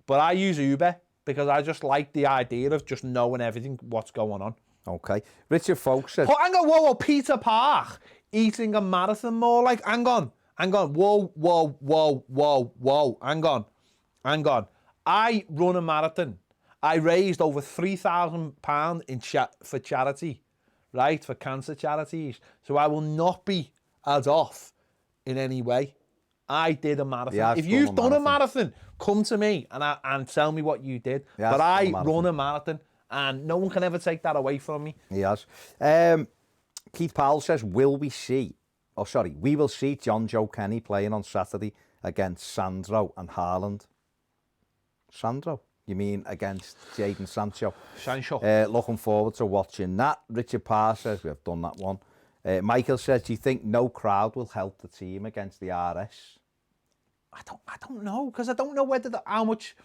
But I use Uber because I just like the idea of just knowing everything, what's going on. Okay. Richard Folk says... Hang on, whoa, Peter Park eating a marathon more like, hang on, whoa, hang on. I run a marathon. I raised over £3,000 for charity, right, for cancer charities. So I will not be as off in any way. I did a marathon. Yeah, if you've done a marathon, come to me and tell me what you did. Yeah, but I run a marathon, and no one can ever take that away from me. He has. Keith Powell says, we will see John Joe Kenny playing on Saturday against Sandro and Haaland. Sandro? You mean against Jadon Sancho? Looking forward to watching that. Richard Parr says, we have done that one. Michael says, do you think no crowd will help the team against the RS? I don't know, because I don't know how much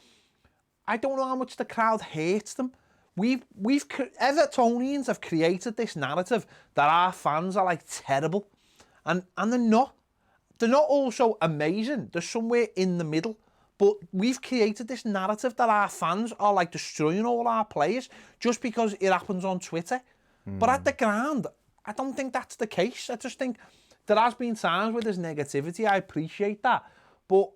the crowd hates them. Evertonians have created this narrative that our fans are like terrible, and they're not. They're not also amazing. They're somewhere in the middle. But we've created this narrative that our fans are like destroying all our players just because it happens on Twitter. But at the ground, I don't think that's the case. I just think there has been times where there's negativity. I appreciate that. But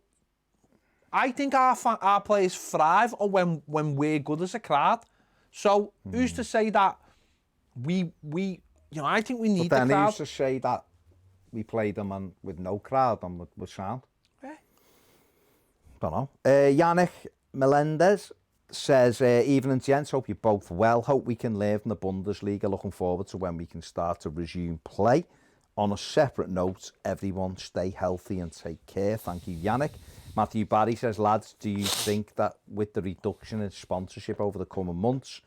I think our players thrive when we're good as a crowd. So who's to say that I think we need the crowd. But then who's to say that we play them with no crowd and with sound? Don't know. Yannick Melendez says, evening gents, hope you're both well. Hope we can live in the Bundesliga. Looking forward to when we can start to resume play. On a separate note, everyone stay healthy and take care. Thank you, Yannick. Matthew Barry says, lads, do you think that with the reduction in sponsorship over the coming months,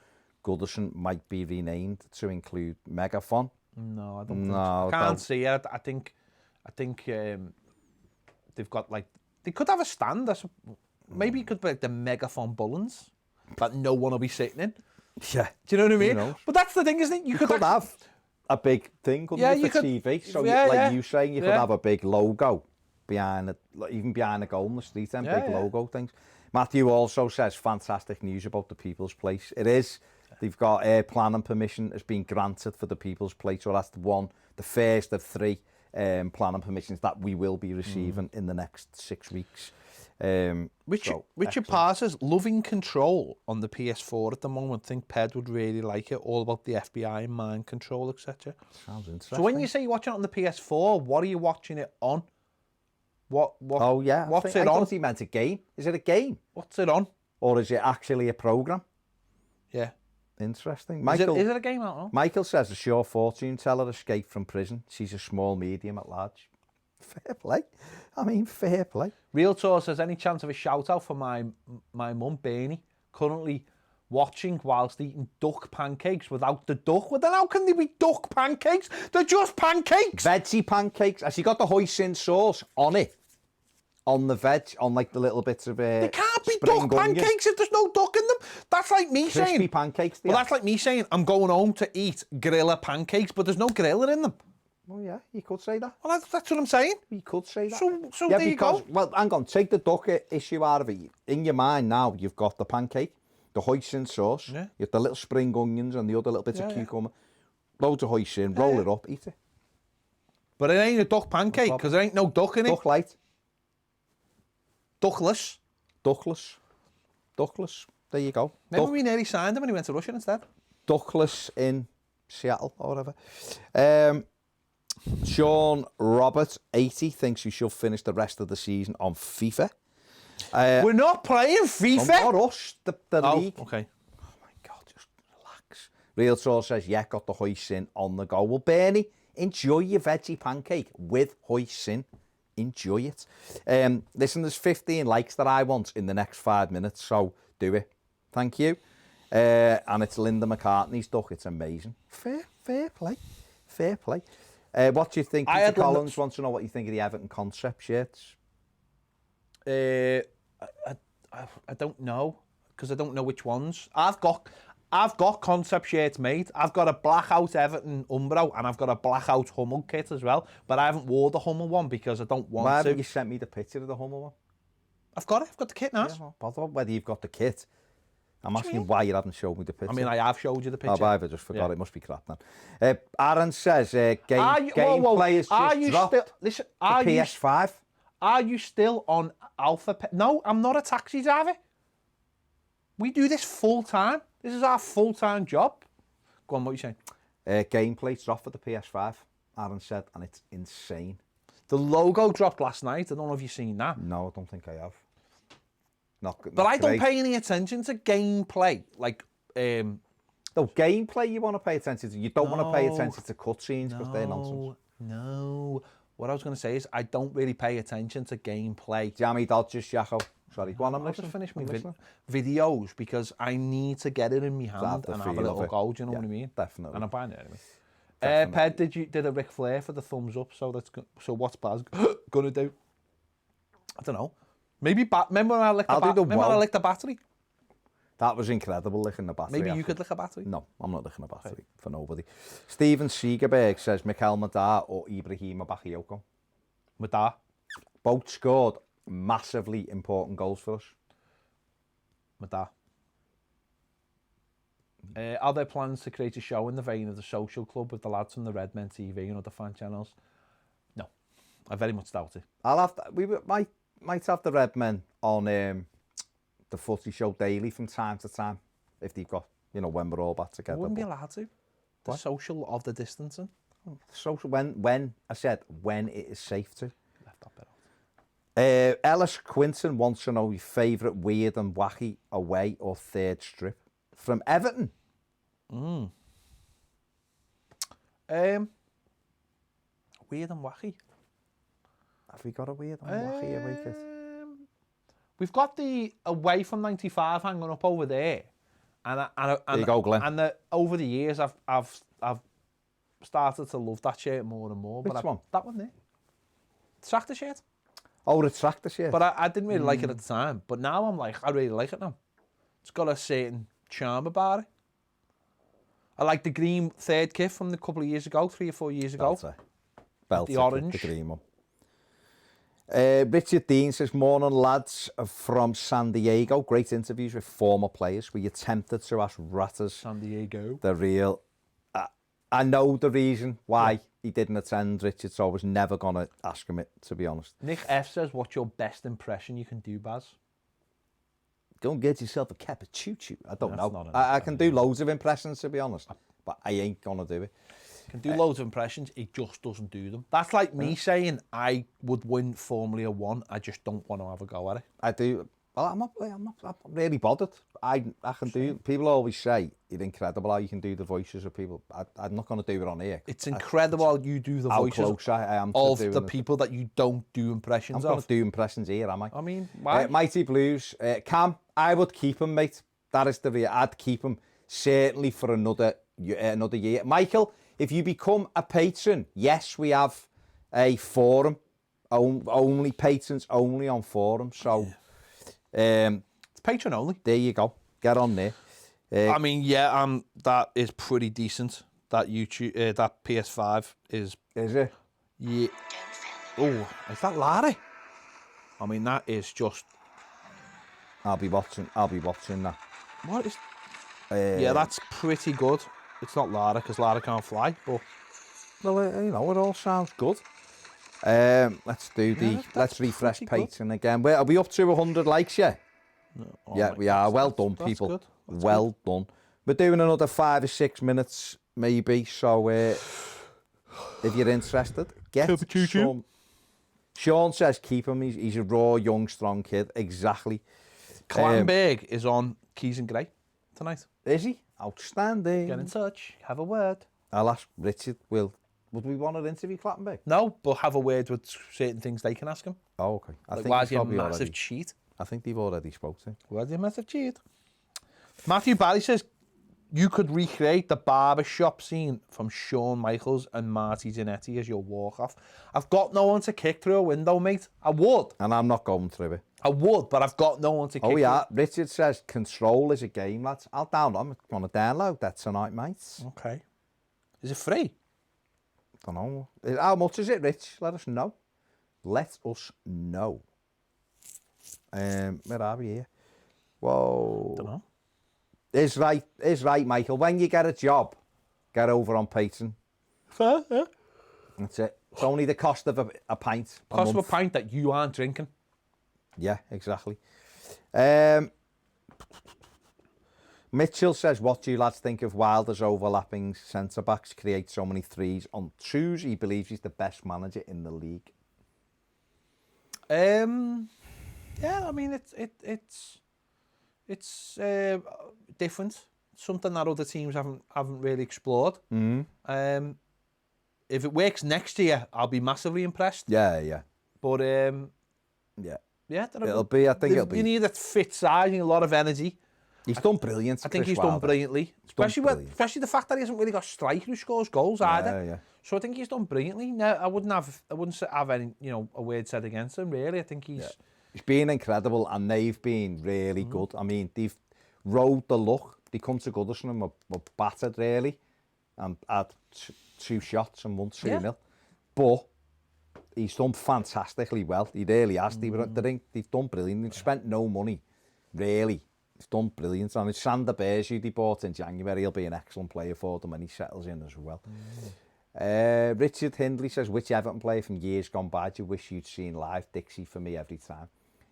Goodison might be renamed to include Megaphone? No, I don't think so. I can't see it. I think they've got like... They could have a stand. Maybe it could be like the Megaphone Bullens that no one will be sitting in. Yeah. Do you know what I mean? But that's the thing, isn't it? You could have a big thing, couldn't you, for TV? So, you saying, you could have a big logo behind it, even behind the goal in the street, and big logo things. Matthew also says, fantastic news about the People's Place. It is. They've got planning permission has been granted for the People's Place. So that's the first of 3 planning permissions that we will be receiving in the next 6 weeks. Richard Parr says, loving Control on the PS4 at the moment. Think Ped would really like it. All about the FBI and mind control, etc. Sounds interesting. So when you say you're watching it on the PS4, what are you watching it on? What? Oh yeah. What's it on? I thought he meant a game. Is it a game? What's it on? Or is it actually a program? Yeah. Interesting. Michael, is it a game? I don't know. Michael says a sure fortune teller escaped from prison. She's a small medium at large. Fair play. I mean, fair play. Real Tour says, any chance of a shout out for my mum, Bernie, currently watching whilst eating duck pancakes without the duck. Well, then how can they be duck pancakes? They're just pancakes. Veggie pancakes. Has she got the hoisin sauce on it? On the veg, on like the little bits of they can't be duck pancakes if there's no duck in them. That's like me saying... Crispy pancakes. Well, that's like me saying I'm going home to eat griller pancakes, but there's no griller in them. Well, yeah, you could say that. Well, that's what I'm saying. You could say that. So yeah, there you go. Well, hang on, take the duck issue out of it. In your mind now, you've got the pancake, the hoisin sauce, you have the little spring onions and the other little bits of cucumber. Loads of hoisin, roll it up, eat it. But it ain't a duck pancake, because there ain't no duck in it. Duck light. Duckless. There you go. Maybe we nearly signed him and he went to Russia instead. Duckless in Seattle or whatever. Sean Robert, 80, thinks we should finish the rest of the season on FIFA. We're not playing FIFA. Not us, the league. Okay. Oh my God, just relax. Real Soul says, yeah, got the hoisin on the go. Well, Bernie, enjoy your veggie pancake with hoisin. Enjoy it. Listen, there's 15 likes that I want in the next 5 minutes, so do it. Thank you. And it's Linda McCartney's duck. It's amazing. Fair play. What do you think? Peter Collins wants to know what you think of the Everton concept shirts. I don't know, because I don't know which ones. I've got concept shirts made. I've got a blackout Everton Umbro and I've got a blackout Hummel kit as well. But I haven't wore the Hummel one because I don't want to. Why haven't you sent me the picture of the Hummel one? I've got it. I've got the kit now. Yeah, well, whether you've got the kit. I'm asking why you haven't showed me the picture. I mean, I have showed you the picture. Oh, but I just forgot. It must be crap then. Aaron says gameplay is just dropped. Listen, the PS5. Are you still on Alpha? No, I'm not a taxi driver. We do this full time. This is our full-time job. Go on, what are you saying? Gameplay dropped for the PS5, Aaron said, and it's insane. The logo dropped last night. I don't know if you've seen that. No, I don't think I have. But I don't pay any attention to gameplay. Like, no, gameplay you want to pay attention to. You don't want to pay attention to cutscenes because they're nonsense. No. What I was going to say is I don't really pay attention to gameplay. Jammy Dodgers, Jacko. Sorry, go on, I'm listening. Just finish my videos because I need to get it in my hand and have a little go. Do you know what I mean? Definitely. And I'm buying it anyway. Ped, did a Ric Flair for the thumbs up? So what's Baz gonna do? I don't know. Maybe remember when I licked the battery? That was incredible, licking the battery. Maybe you could lick a battery? No, I'm not licking a battery for nobody. Steven Segerberg says Mikhail Madar or Ibrahima Bakayoko. Madar. Both scored massively important goals for us. Madar. Are there plans to create a show in the vein of the Social Club with the lads from the Red Men TV and other fan channels? No, I very much doubt it. We might have the Red Men on the Footy Show daily from time to time if they've got, when we're all back together. I wouldn't be allowed to. The social of the distancing. Social when I said when it is safe to. Left that bit out. Ellis Quinton wants to know your favourite weird and wacky away or third strip from Everton. Weird and wacky. Have we got a weird and wacky away kit? We've got the away from 95 hanging up over there, and there you go, Glenn. And over the years, I've started to love that shirt more and more. Which one? That one there. Tractor shirt. Oh, the tractor shirt. But I didn't really like it at the time. But now I'm like, I really like it now. It's got a certain charm about it. I like the green third kit from a couple of years ago, 3 or 4 years ago. Belter. The orange. The green one. Richard Dean says, morning lads from San Diego. Great interviews with former players. Were you tempted to ask Ratters? San Diego. The real... I know the reason why he didn't attend, Richard, so I was never going to ask him it, to be honest. Nick F says, what's your best impression you can do, Baz? Go and get yourself a cappuccino. I don't know. I can do loads of impressions, to be honest, but I ain't going to do it. Can do loads of impressions, he just doesn't do them. That's like me saying I would win Formula 1, I just don't want to have a go at it. I do. Well, I'm not really bothered. I can do. People always say it's incredible how you can do the voices of people. I'm not going to do it on here. It's incredible how you do the voices how close I am to of the people that you don't do impressions I'm of. going to do impressions here, am I? I mean, why? Mighty Blues. Cam, I would keep him, mate. That is the real. I'd keep him certainly for another year. Michael, if you become a patron, yes, we have a forum. Only patrons, only on forum. So. Yeah. It's patron only. There you go. Get on there. I mean, that is pretty decent. That YouTube, that PS5 is. Is it? Yeah. Oh, is that Larry? I mean, that is just. I'll be watching that. What is? Yeah, that's pretty good. It's not Lara because Lara can't fly, but. Well, it all sounds good. Let's do let's refresh Patreon again. Are we up to 100 likes yet? No, yeah, we are. Well done, people. That's well done. We're doing another 5 or 6 minutes, maybe. So, if you're interested, get some. Sean says keep him. He's a raw, young, strong kid. Exactly. Clattenburg is on Keys and Grey tonight. Is he? Outstanding. Get in touch. Have a word. I'll ask Richard. Would we want to interview Clattenburg? No, but have a word with certain things they can ask him. Oh, okay. I think why is he a massive cheat? I think they've already spoke to him. Why is he a massive cheat? Matthew Barry says, you could recreate the barbershop scene from Shawn Michaels and Marty Jannetty as your walk-off. I've got no one to kick through a window, mate. I would. And I'm not going through it. I would, but I've got no one to kick through. Richard says, Control is a game, lads. I'm going to download that tonight, mates. Okay. Is it free? Don't know. How much is it, Rich? Let us know. Let us know. Where are we here? Whoa. Don't know. Is right, Michael. When you get a job, get over on Peyton. Fair, yeah. That's it. It's only the cost of a pint. Cost of a pint that you aren't drinking. Yeah, exactly. Mitchell says, what do you lads think of Wilder's overlapping centre-backs create so many threes on twos? He believes he's the best manager in the league. Yeah, I mean, it's different. Something that other teams haven't really explored. Mm-hmm. If it works next year, I'll be massively impressed. Yeah. But yeah, it'll be. I think it'll be. You need a fit size and a lot of energy. He's done brilliant. I think he's done brilliantly, especially the fact that he hasn't really got a striker who scores goals either. Yeah. So I think he's done brilliantly. No, I wouldn't have any, a word said against him. Really, I think he's been incredible, and they've been really good. I mean, they've rode the luck. They come to Goodison and were battered really, and had 2 shots and won 2-0. But he's done fantastically well. He really has. They've done brilliant. They've spent no money, really. He's done brilliant. And it's Sander Bears, who they bought in January. He'll be an excellent player for them when he settles in as well. Richard Hindley says, which Everton player from years gone by do you wish you'd seen live? Dixie for me every time.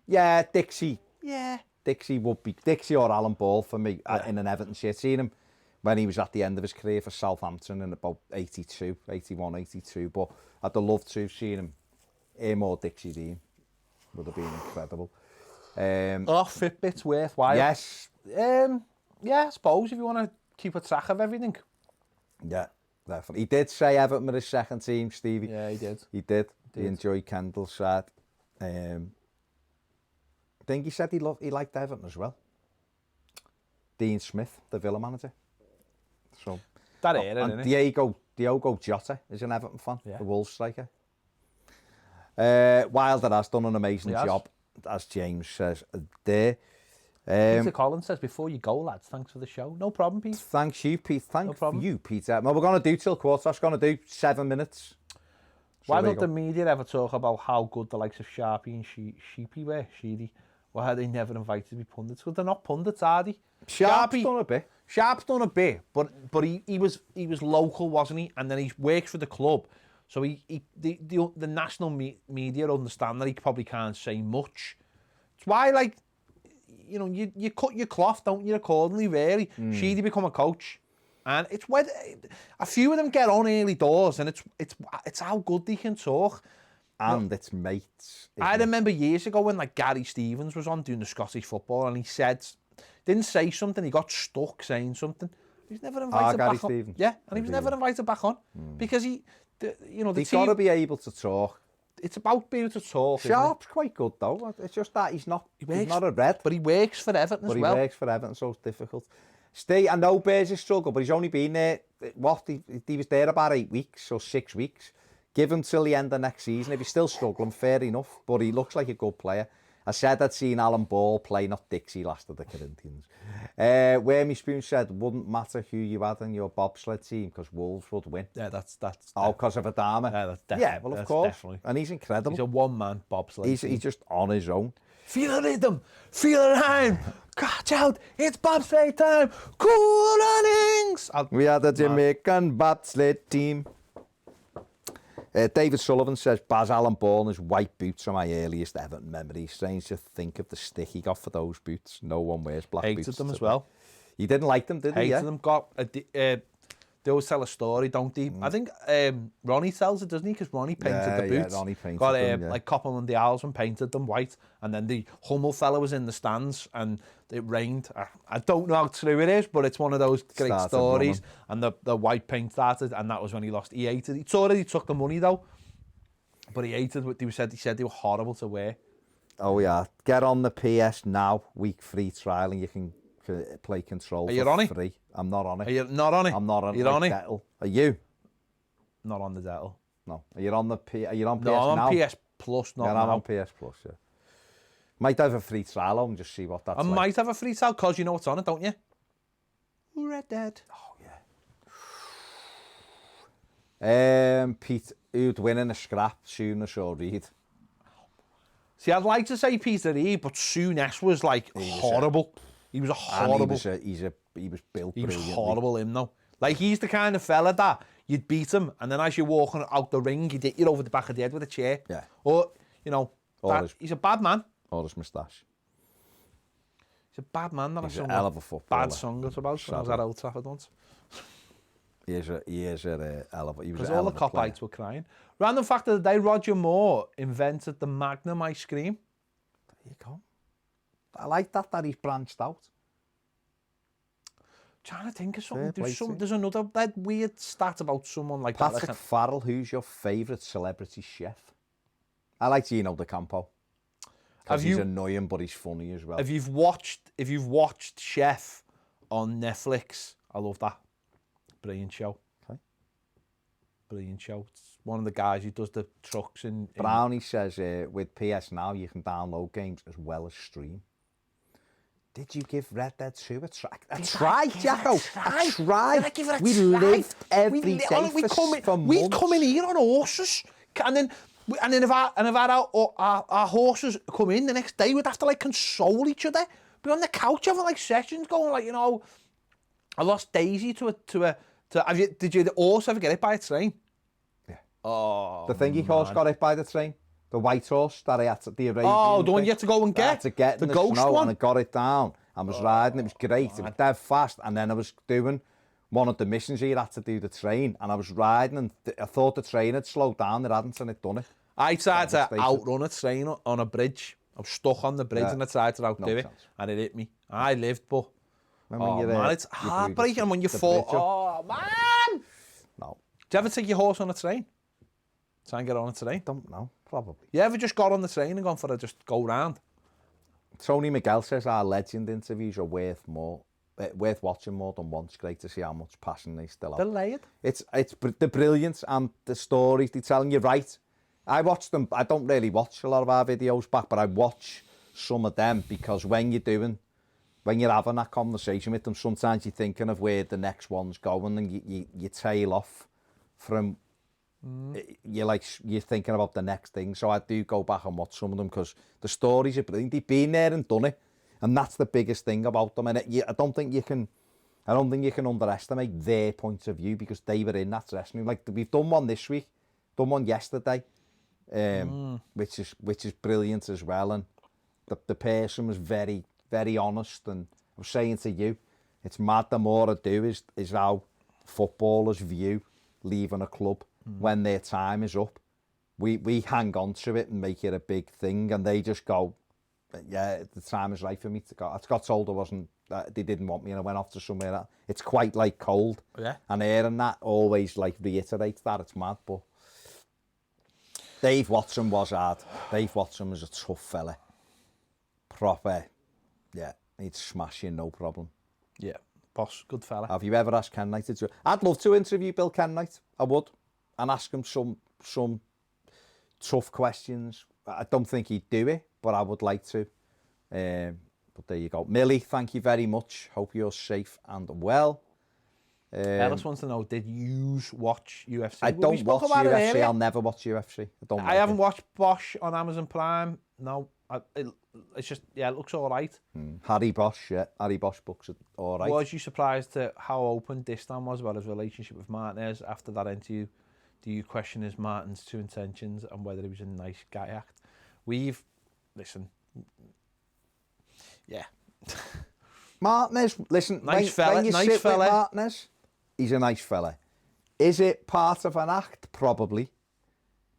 Yeah, Dixie. Yeah. Dixie would be Dixie or Alan Ball for me in an Everton shirt. Seen him when he was at the end of his career for Southampton in about 81, 82. But I'd have loved to have seen him or Dixie Dean. Would have been incredible. Fitbit's worthwhile. Yes. Yeah, I suppose if you want to keep a track of everything. Yeah, definitely. He did say Everton were his second team, Stevie. Yeah, he did. He enjoyed Kendall's side. I think he said he liked Everton as well. Dean Smith, the Villa manager. So that era, and isn't it? Diogo Jota is an Everton fan, the Wolves striker. Wilder has done an amazing job, as James says there. Peter Collins says, before you go, lads, thanks for the show. No problem, Pete. Thanks you, Pete. Thank you, Peter. Well, we're going to do till quarter. We're going to do 7 minutes. Why don't the media ever talk about how good the likes of Sharpie and Sheepy were? Sheedy. Why are they never invited to be pundits? Well, they're not pundits, are they? Sharp's done a bit. Sharp's done a bit, but he was local, wasn't he? And then he works for the club. So the national media understand that he probably can't say much. It's why, you cut your cloth, don't you, accordingly, really. Sheedy become a coach. And it's where a few of them get on early doors, and it's how good they can talk. And it's mates. I remember years ago when Gary Stevens was on doing the Scottish football, and he didn't say something, he got stuck saying something. He was never invited back on. Stevens. Yeah, and he was never invited back on because he's got to be able to talk. It's about being able to talk. Sharp's quite good though. It's just that he's not a red. But he works for Everton as well. He works for Everton, so it's difficult. I know Bears is struggle, but he's only been there. He was there about 8 weeks or 6 weeks. Give him till the end of next season. If he's still struggling, fair enough. But he looks like a good player. I said I'd seen Alan Ball play, not Dixie, last of the Corinthians. Wormy Spoon said, wouldn't matter who you had in your bobsled team because Wolves would win. Yeah, that's because of Adama. Yeah, that's definitely. Yeah, well, of course. Definitely. And he's incredible. He's a one-man bobsled. He's just on his own. Feel the rhythm, feel the rhyme. Catch out, it's bobsleigh time. Cool runnings. We had a Jamaican bobsled team. David Sullivan says, Baz Allen Ball and his white boots are my earliest Everton memories. Strange to think of the stick he got for those boots. No one wears black boots. Hated them as well. You didn't like them, did you? Hated them. They always tell a story, don't they? I think Ronnie tells it, doesn't he? Because Ronnie painted the boots. Yeah, Ronnie painted them, like Copperman the Owls and painted them white. And then the Hummel fella was in the stands and it rained. I don't know how true it is, but it's one of those great stories. And the white paint started, and that was when he lost. He hated it. He already took the money, though. But he hated what he said they were horrible to wear. Oh, yeah. Get on the PS now, week free trial, and you can play Control for free. I'm not on it. Are you not on it? I'm not on it. You're on it? Dettel. Are you? Not on the Dettel. No. Are you on Are you on PS now? No, I'm on PS Plus, not now. I'm on PS Plus, yeah. Might have a free trial and just see what that's like. I might have a free trial because you know what's on it, don't you? Red Dead. Oh, yeah. Pete, who'd win in a scrap, Souness or Reid? See, I'd like to say Peter Reid, but Souness was horrible. He was a horrible. He's built He was brilliantly. horrible, him though. Like, he's the kind of fella that you'd beat him, and then as you're walking out the ring, he'd hit you over the back of the head with a chair. Yeah. Or, you know, he's a bad man. Or his moustache. He's a bad man that He's I a sung hell of a footballer. bad song about when I was at Old Trafford once. He is a hell of a... Because all the cop-ites were crying. Random fact of the day, Roger Moore invented the Magnum ice cream. There you go. I like that he's branched out. Trying to think of something. Fair play There's another that weird stat about someone like that. Patrick Farrell, who's your favourite celebrity chef? I like Gino D'Acampo. Because he's annoying, but he's funny as well. If you've watched Chef on Netflix, I love that. Brilliant show. Okay. Brilliant show. It's one of the guys who does the trucks in... Brownie says with PS Now you can download games as well as stream. Did you give Red Dead 2 a try? A try, Jacko. A try. We lived every day for months. We'd come in here on horses, and then if our horses come in the next day, we'd have to like console each other. Be on the couch having like sessions, going like, you know, I lost Daisy to did your horse ever get hit by a train? Yeah. Oh, the thingy horse got hit by the train. The white horse that I had to, the Arabian oh, the one thing. you had to go and get? I had to get the in the ghost snow one? and I got it down. I was riding, it was great. It was dead fast. And then I was doing one of the missions here, had to do the train. And I was riding and I thought the train had slowed down. It hadn't, and it done it. I tried to outrun a train on a bridge. I was stuck on the bridge and I tried to outdo it. And it hit me. I lived, but... man, it's heartbreaking when you fall. Oh, man! No. Do you ever take your horse on a train? Try and get on a train? Don't know, probably. You ever just got on the train and gone for a just go round? Tony Miguel says our legend interviews are worth watching more than once. Great to see how much passion they still have. They're layered. It's the brilliance and the stories they're telling you right. I watch them. I don't really watch a lot of our videos back, but I watch some of them because when you're having that conversation with them, sometimes you're thinking of where the next one's going and you tail off from... You're thinking about the next thing, so I do go back and watch some of them because the stories are brilliant. They've been there and done it, and that's the biggest thing about them. And I don't think you can underestimate their point of view because they were in that dressing room. Like we've done one this week, done one yesterday, which is brilliant as well. And the person was very, very honest. And I was saying to you, it's mad. The more I do is how footballers view leaving a club. When their time is up, we hang on to it and make it a big thing, and they just go, yeah, the time is right for me to go. I got told they didn't want me and I went off to somewhere else. It's quite like cold. Yeah. And hearing that always like reiterates that. It's mad, but Dave Watson was hard. Dave Watson was a tough fella. Proper, yeah, he'd smash you, no problem. Yeah, boss, good fella. Have you ever asked Ken Knight to do it? I'd love to interview Bill Kenwright. I would. And ask him some tough questions. I don't think he'd do it, but I would like to. But there you go. Millie, thank you very much. Hope you're safe and well. Ellis wants to know, did you watch UFC? I don't watch UFC. I'll never watch UFC. I haven't watched Bosch on Amazon Prime. No, it's just, yeah, it looks all right. Harry Bosch, yeah. Harry Bosch books are all right. Was you surprised at how open Distan was about his relationship with Martinez after that interview? Do you question his Martin's true intentions and whether he was a nice guy act? Listen, yeah. Martinez, listen, nice fella, when you nice sit fella. with Martinez, he's a nice fella. Is it part of an act? Probably.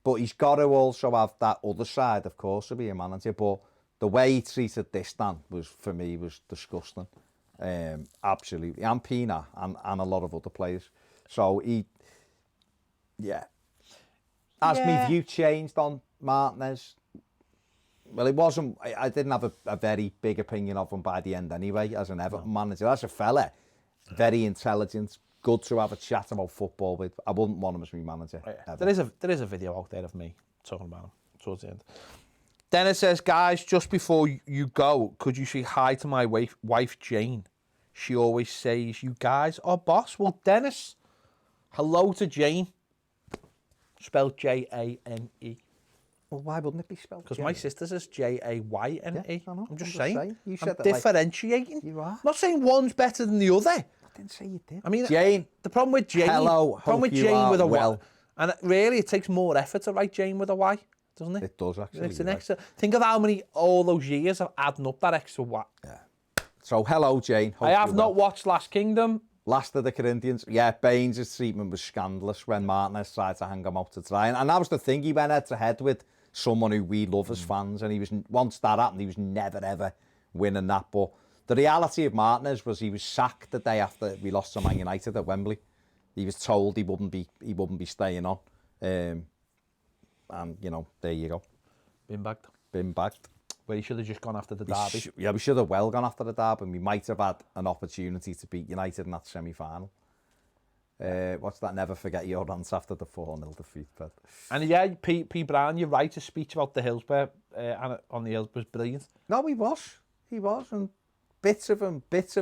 But he's got to also have that other side, of course, to be a manager. But the way he treated Distan for me, was disgusting. Absolutely. And Pina and a lot of other players. So yeah. Has my view changed on Martinez? Well, it wasn't. I didn't have a very big opinion of him by the end anyway, as an Everton manager. As a fella, very intelligent, good to have a chat about football with. I wouldn't want him as my manager. There is a video out there of me talking about him towards the end. Dennis says, guys, just before you go, could you say hi to my wife Jane? She always says you guys are boss. Well, Dennis, hello to Jane. Spelled Jane. Well, why wouldn't it be spelled? Because my sister's is Jayne. Yeah, I know. I'm just saying. You I'm said that, like, differentiating. you are. I'm not saying one's better than the other. I didn't say you did. I mean, Jane. the problem with Jane, Hello, hope you are with a well. Y, and really it takes more effort to write Jane with a Y, doesn't it? It does, actually. It's an you're extra. Think of how many all those years of adding up that extra Y. right. Yeah. So, hello, Jane. Hope I have you're not well. watched Last Kingdom. Last of the Corinthians. Yeah, Baines' treatment was scandalous when Martinez tried to hang him out to dry. And that was the thing. He went head to head with someone who we love as fans. And he was, once that happened, he was never, ever winning that. But the reality of Martinez was he was sacked the day after we lost to Man United at Wembley. He was told he wouldn't be staying on. And, you know, there you go. Been bagged. Been bagged. Where he should have just gone after the derby. We should have well gone after the derby, and we might have had an opportunity to beat United in that semi-final. What's that? Never forget your rants after the 4-0 defeat. But... And yeah, P. Brown, you're right, his speech about the Hillsborough, on the Hillsborough was brilliant. No, he was, and bits of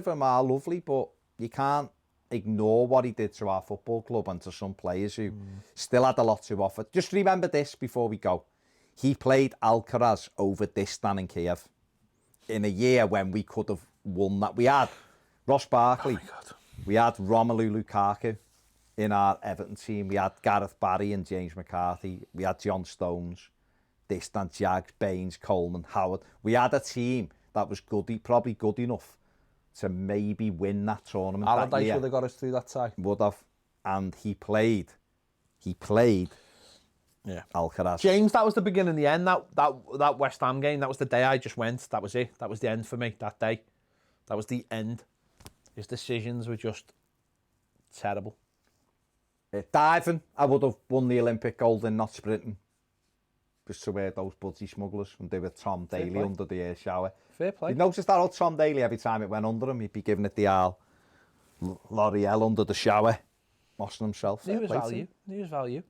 him are lovely, but you can't ignore what he did to our football club and to some players who still had a lot to offer. Just remember this before we go. He played Alcaraz over Distan in Kiev in a year when we could have won that. We had Ross Barkley. Oh We had Romelu Lukaku in our Everton team. We had Gareth Barry and James McCarthy. We had John Stones, Distan, Jags, Baines, Coleman, Howard. We had a team that was probably good enough to maybe win that tournament. Allardyce would have got us through that tie. Would have. And he played Yeah. Alcaraz. James, that was the beginning and the end. That West Ham game, that was the day I just went. That was it. That was the end for me that day. That was the end. His decisions were just terrible. Diving, I would have won the Olympic gold in not sprinting. Just to wear those budgie smugglers and do with Tom Daly play. under the air shower. Fair play. You noticed that old Tom Daly, every time it went under him, he'd be giving it the Al L'Oreal under the shower, mossing himself. Knew his value. Knew his value.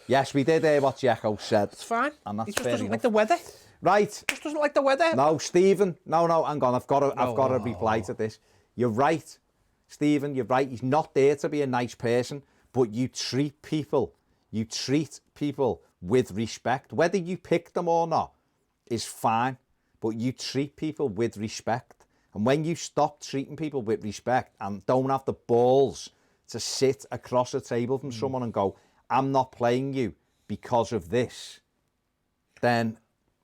Yes, we did hear what Jekko said. It's fine. And that's He just fair doesn't enough. like the weather. Right. Just doesn't like the weather. No, Stephen. No, hang on. I've got to reply to this. You're right, Stephen. You're right. He's not there to be a nice person, but you treat people with respect. Whether you pick them or not is fine, but you treat people with respect. And when you stop treating people with respect and don't have the balls to sit across a table from someone and go, I'm not playing you because of this, then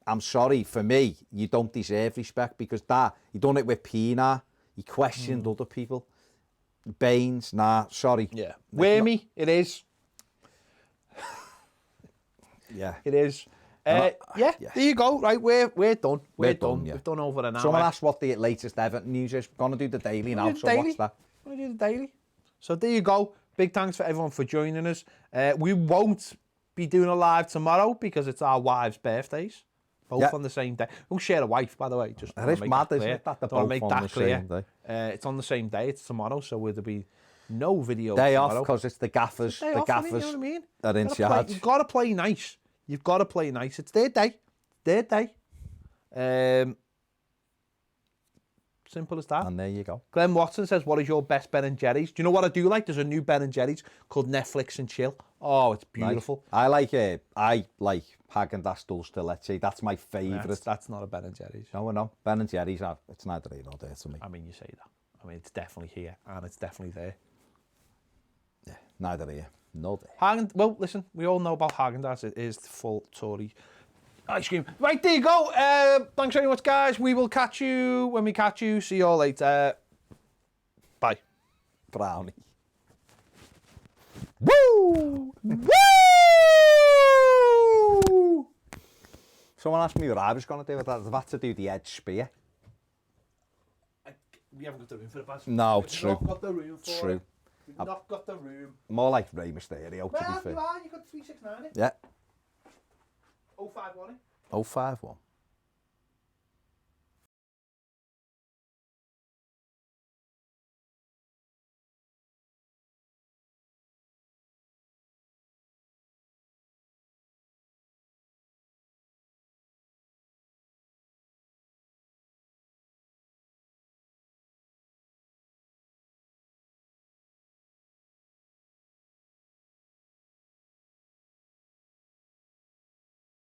I'm sorry, for me, you don't deserve respect, because you done it with Pienaar. He questioned other people. Baines, nah, sorry. Yeah. Wormy, it is. Yeah. It is. There you go. Right, we're done. We're done. Yeah. We've done over an hour. Someone asked what the latest Everton news is. Going to do the daily now, so watch that. We're going to do the daily. So there you go. Big thanks for everyone for joining us. We won't be doing a live tomorrow because it's our wives' birthdays. Both on the same day. We'll share a wife, by the way. Just that is mad, isn't it? That they're both on the same day. It's on the same day. It's tomorrow, so there'll be no video Day tomorrow. off, because it's the gaffers. The gaffers, you know what I mean? are in charge. You've got to play nice. You've got to play nice. It's their day. Their day. Simple as that. And there you go. Glenn Watson says, what is your best Ben and Jerry's? Do you know what I do like? There's a new Ben and Jerry's called Netflix and Chill. Oh, it's beautiful. Nice. I like Häagen-Dazs Dulce de Leche. That's my favourite. That's not a Ben and Jerry's. No. Ben and Jerry's, it's neither here nor there to me. I mean, you say that. I mean, it's definitely here and it's definitely there. Yeah, neither here nor there. Well, listen, we all know about Häagen-Dazs. It is the full Tory ice cream. Right, there you go. Thanks very much, guys. We will catch you when we catch you. See you all later. Bye. Brownie. Woo! Woo! Someone asked me what I was going to do with that. I've had to do the edge spear. We haven't got the room for it, Baz. No, We've true. not got the room for True. it. We've not got the room. More like Rey Mysterio, to be Well, fair. you are. You got 369 it. Yeah. 051 it. 051.